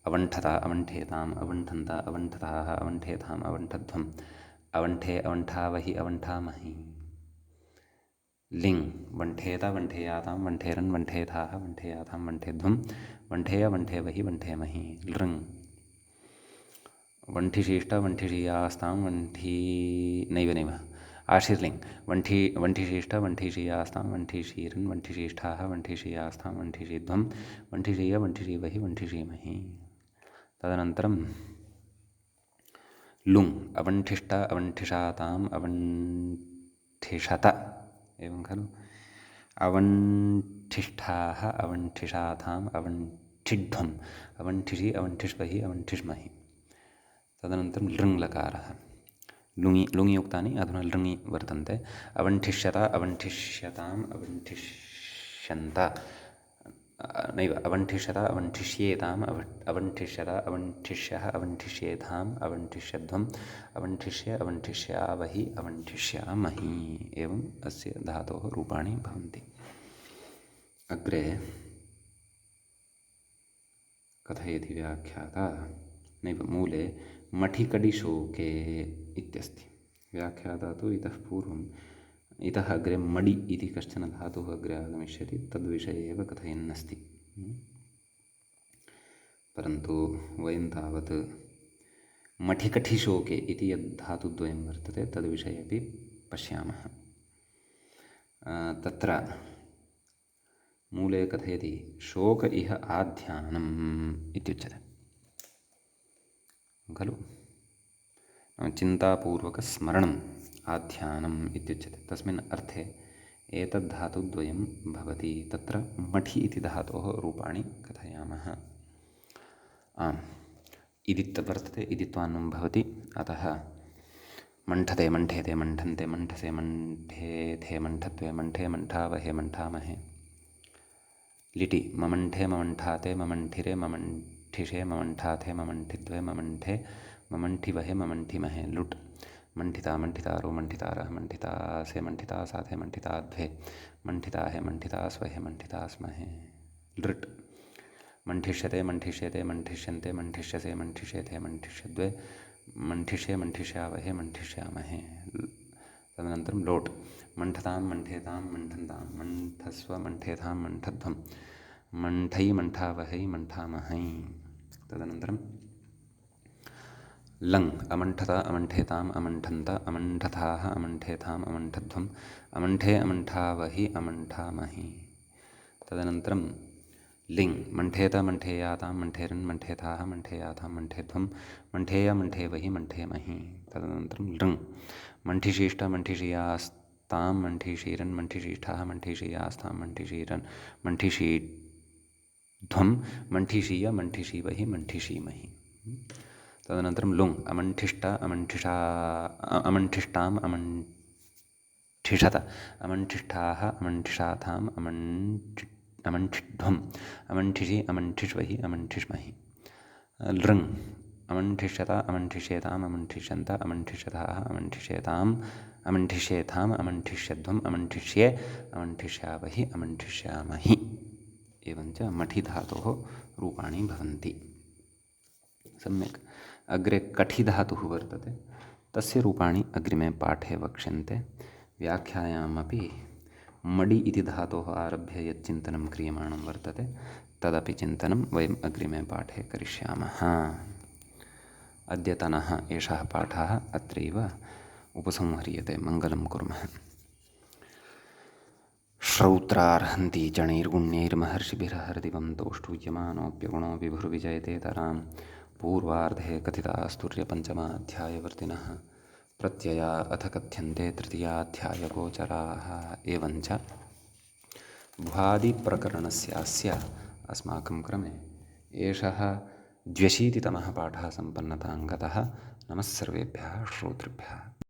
अवण्ठता अवण्ठेताम् अवण्ठन्ता अवण्ठताः अवण्ठेताम् अवण्ठध्वम् अवण्ठे अवण्ठावहि अवण्ठामहि। लिङ् वण्ठेत वण्ठेयातां वण्ठेरन् वण्ठेथाः वण्ठेयातां वण्ठेध्वं वण्ठेय वण्ठेवहि वण्ठेमहि। लृङ् वण्ठिशिष्ट वण्ठिषीयास्तां वण्ठी नैव आशीर्लिङ् वण्ठिशिष्ट वण्ठिषीयास्तां वण्ठिशीरन् वण्ठिशिष्ठाः वण्ठिषीयास्तां वण्ठिषीध्वं वण्ठिषीय वण्ठिषीवहि वण्ठिषीमहि। तदनन्तरं लुङ् अवण्ठिष्ट अवण्ठिषाताम् अवण्ठिषत एवं खलु। अवण्ठिष्ठाः अवण्ठिषाताम् अवण्ठिध्वम् अवण्ठिषि अवण्ठिष्वहि अवण्ठिष्महि। तदनन्तरं लृङ् लकारः। लुङि उक्तानि अधुना लृङि वर्तन्ते। अवण्ठिष्यत अवण्ठिष्यताम् अवण्ठिष्यन्त नैव अवण्ठिष्यत अवण्ठिष्येताम् अवण्ठिष्यत अवण्ठिष्यः अवण्ठिष्येताम् अवण्ठिष्यध्वम् अवण्ठिष्य अवण्ठिष्यावहि अवण्ठिष्यामहि। एवम् अस्य धातोः रूपाणि भवन्ति। अग्रे कथयति व्याख्याता नैव मूले मठिकडिशोके इत्यस्ति। व्याख्याता तु इतः पूर्वम् इतः अग्रे मडि इति कश्चन धातुः अग्रे आगमिष्यति, तद्विषये एव कथयन्नस्ति। परन्तु वयं तावत् मठिकठिशोके इति यद् धातुद्वयं वर्तते तद्विषये अपि पश्यामः। तत्र मूले कथयति शोक इह आध्यानम् इत्युच्यते खलु। चिन्तापूर्वकस्मरणम् आध्यानम् इत्युच्यते। तस्मिन् अर्थे एतद्धातुद्वयं भवति। तत्र मठि इति धातोः रूपाणि कथयामः। आम् इदित् वर्तते, इदित्वान्नं भवति। अतः मण्ठते मण्ठेते मण्ठन्ते मण्ठसे मण्ठेथे मण्ठत्वे मण्ठे मण्ठावहे मण्ठामहे। लिटि ममण्ठे ममण्ठाते ममण्ठिरे ममण्ठिषे ममण्ठाथे ममण्ठिद्वे ममण्ठे ममण्ठिवहे ममण्ठिमहे। लुट् मण्ठिता मण्ठितारो मण्ठितारः मण्ठितासे मण्ठितासाथे मण्ठिताद्वे मण्ठिताहे मण्ठितास्वहे मण्ठितास्महे। लृट् मण्ठिष्यते मण्ठिष्येते मण्ठिष्यन्ते मण्ठिष्यसे मण्ठिष्येथे मण्ठिष्यद्वे मण्ठिष्ये मण्ठिष्यावहे मण्ठिष्यामहे। तदनन्तरं लोट् मण्ठतां मण्ठेतां मण्ठन्तां मण्ठस्व मण्ठेतां मण्ठध्वं मण्ठै मण्ठावहै मण्ठामहै। तदनन्तरं लङ् अमण्ठत अमण्ठेताम् अमण्ठन्त अमण्ठथाः अमण्ठेताम् अमण्ठध्वम् अमण्ठे अमण्ठावहि अमण्ठामहि। तदनन्तरं लिङ् मण्ठेत मण्ठेयातां मण्ठेरन् मण्ठेथाः मण्ठेयाथां मण्ठेध्वं मण्ठेय मण्ठेवहि मण्ठेमहि। तदनन्तरं लृङ् मण्ठिशिष्ट मण्ठिषीयास्तां मण्ठिशीरन् मण्ठिशिष्ठाः मण्ठिषीयास्तां मण्ठिशीरन् मण्ठिषीध्वं मण्ठिषीय मण्ठिषीवहि मण्ठिषीमहि। तदनन्तरं लुङ् अमण्ठिष्ट अमण्ठिष्टाम् अमण्ठिषत अमण्ठिष्ठाः अमण्ठिषाथाम् अमण्ठिध्वम् अमण्ठिषि अमण्ठिष्वहि अमण्ठिष्महि। लृङ् अमण्ठिष्यत अमण्ठिष्येताम् अमण्ठिष्यन्त अमण्ठिष्यथाः अमण्ठिष्येताम् अमण्ठिष्येथाम् अमण्ठिष्यध्वम् अमण्ठिष्ये अमण्ठिष्यावहि अमण्ठिष्यामहि। एवञ्च मठिधातोः रूपाणि भवन्ति। सम्यक्। अग्रे कठिधातुः वर्तते, तस्य रूपाणि अग्रिमे पाठे वक्ष्यन्ते। व्याख्यायामपि मडि इति धातोः आरभ्य यत् चिन्तनं क्रियमाणं वर्तते तदपि चिन्तनं वयम् अग्रिमे पाठे करिष्यामः। अद्यतनः एषः पाठः अत्रैव उपसंह्रियते। मङ्गलं कुर्मः। श्रौत्रार्हन्ति चणैर्गुण्यैर्महर्षिभिरहर्दिवं तोष्टूयमानोऽप्यगुणो विभुर्विजयतेतरां पूर्वार्धे कथितास्तुर्यपञ्चमाध्यायवर्तिनः प्रत्यया अथ कथ्यन्ते तृतीयाध्यायगोचराः। एवञ्च भ्वादिप्रकरणस्यास्य अस्माकं क्रमे एषः 82तमः पाठः सम्पन्नतां गतः। नमः सर्वेभ्यः श्रोतृभ्यः।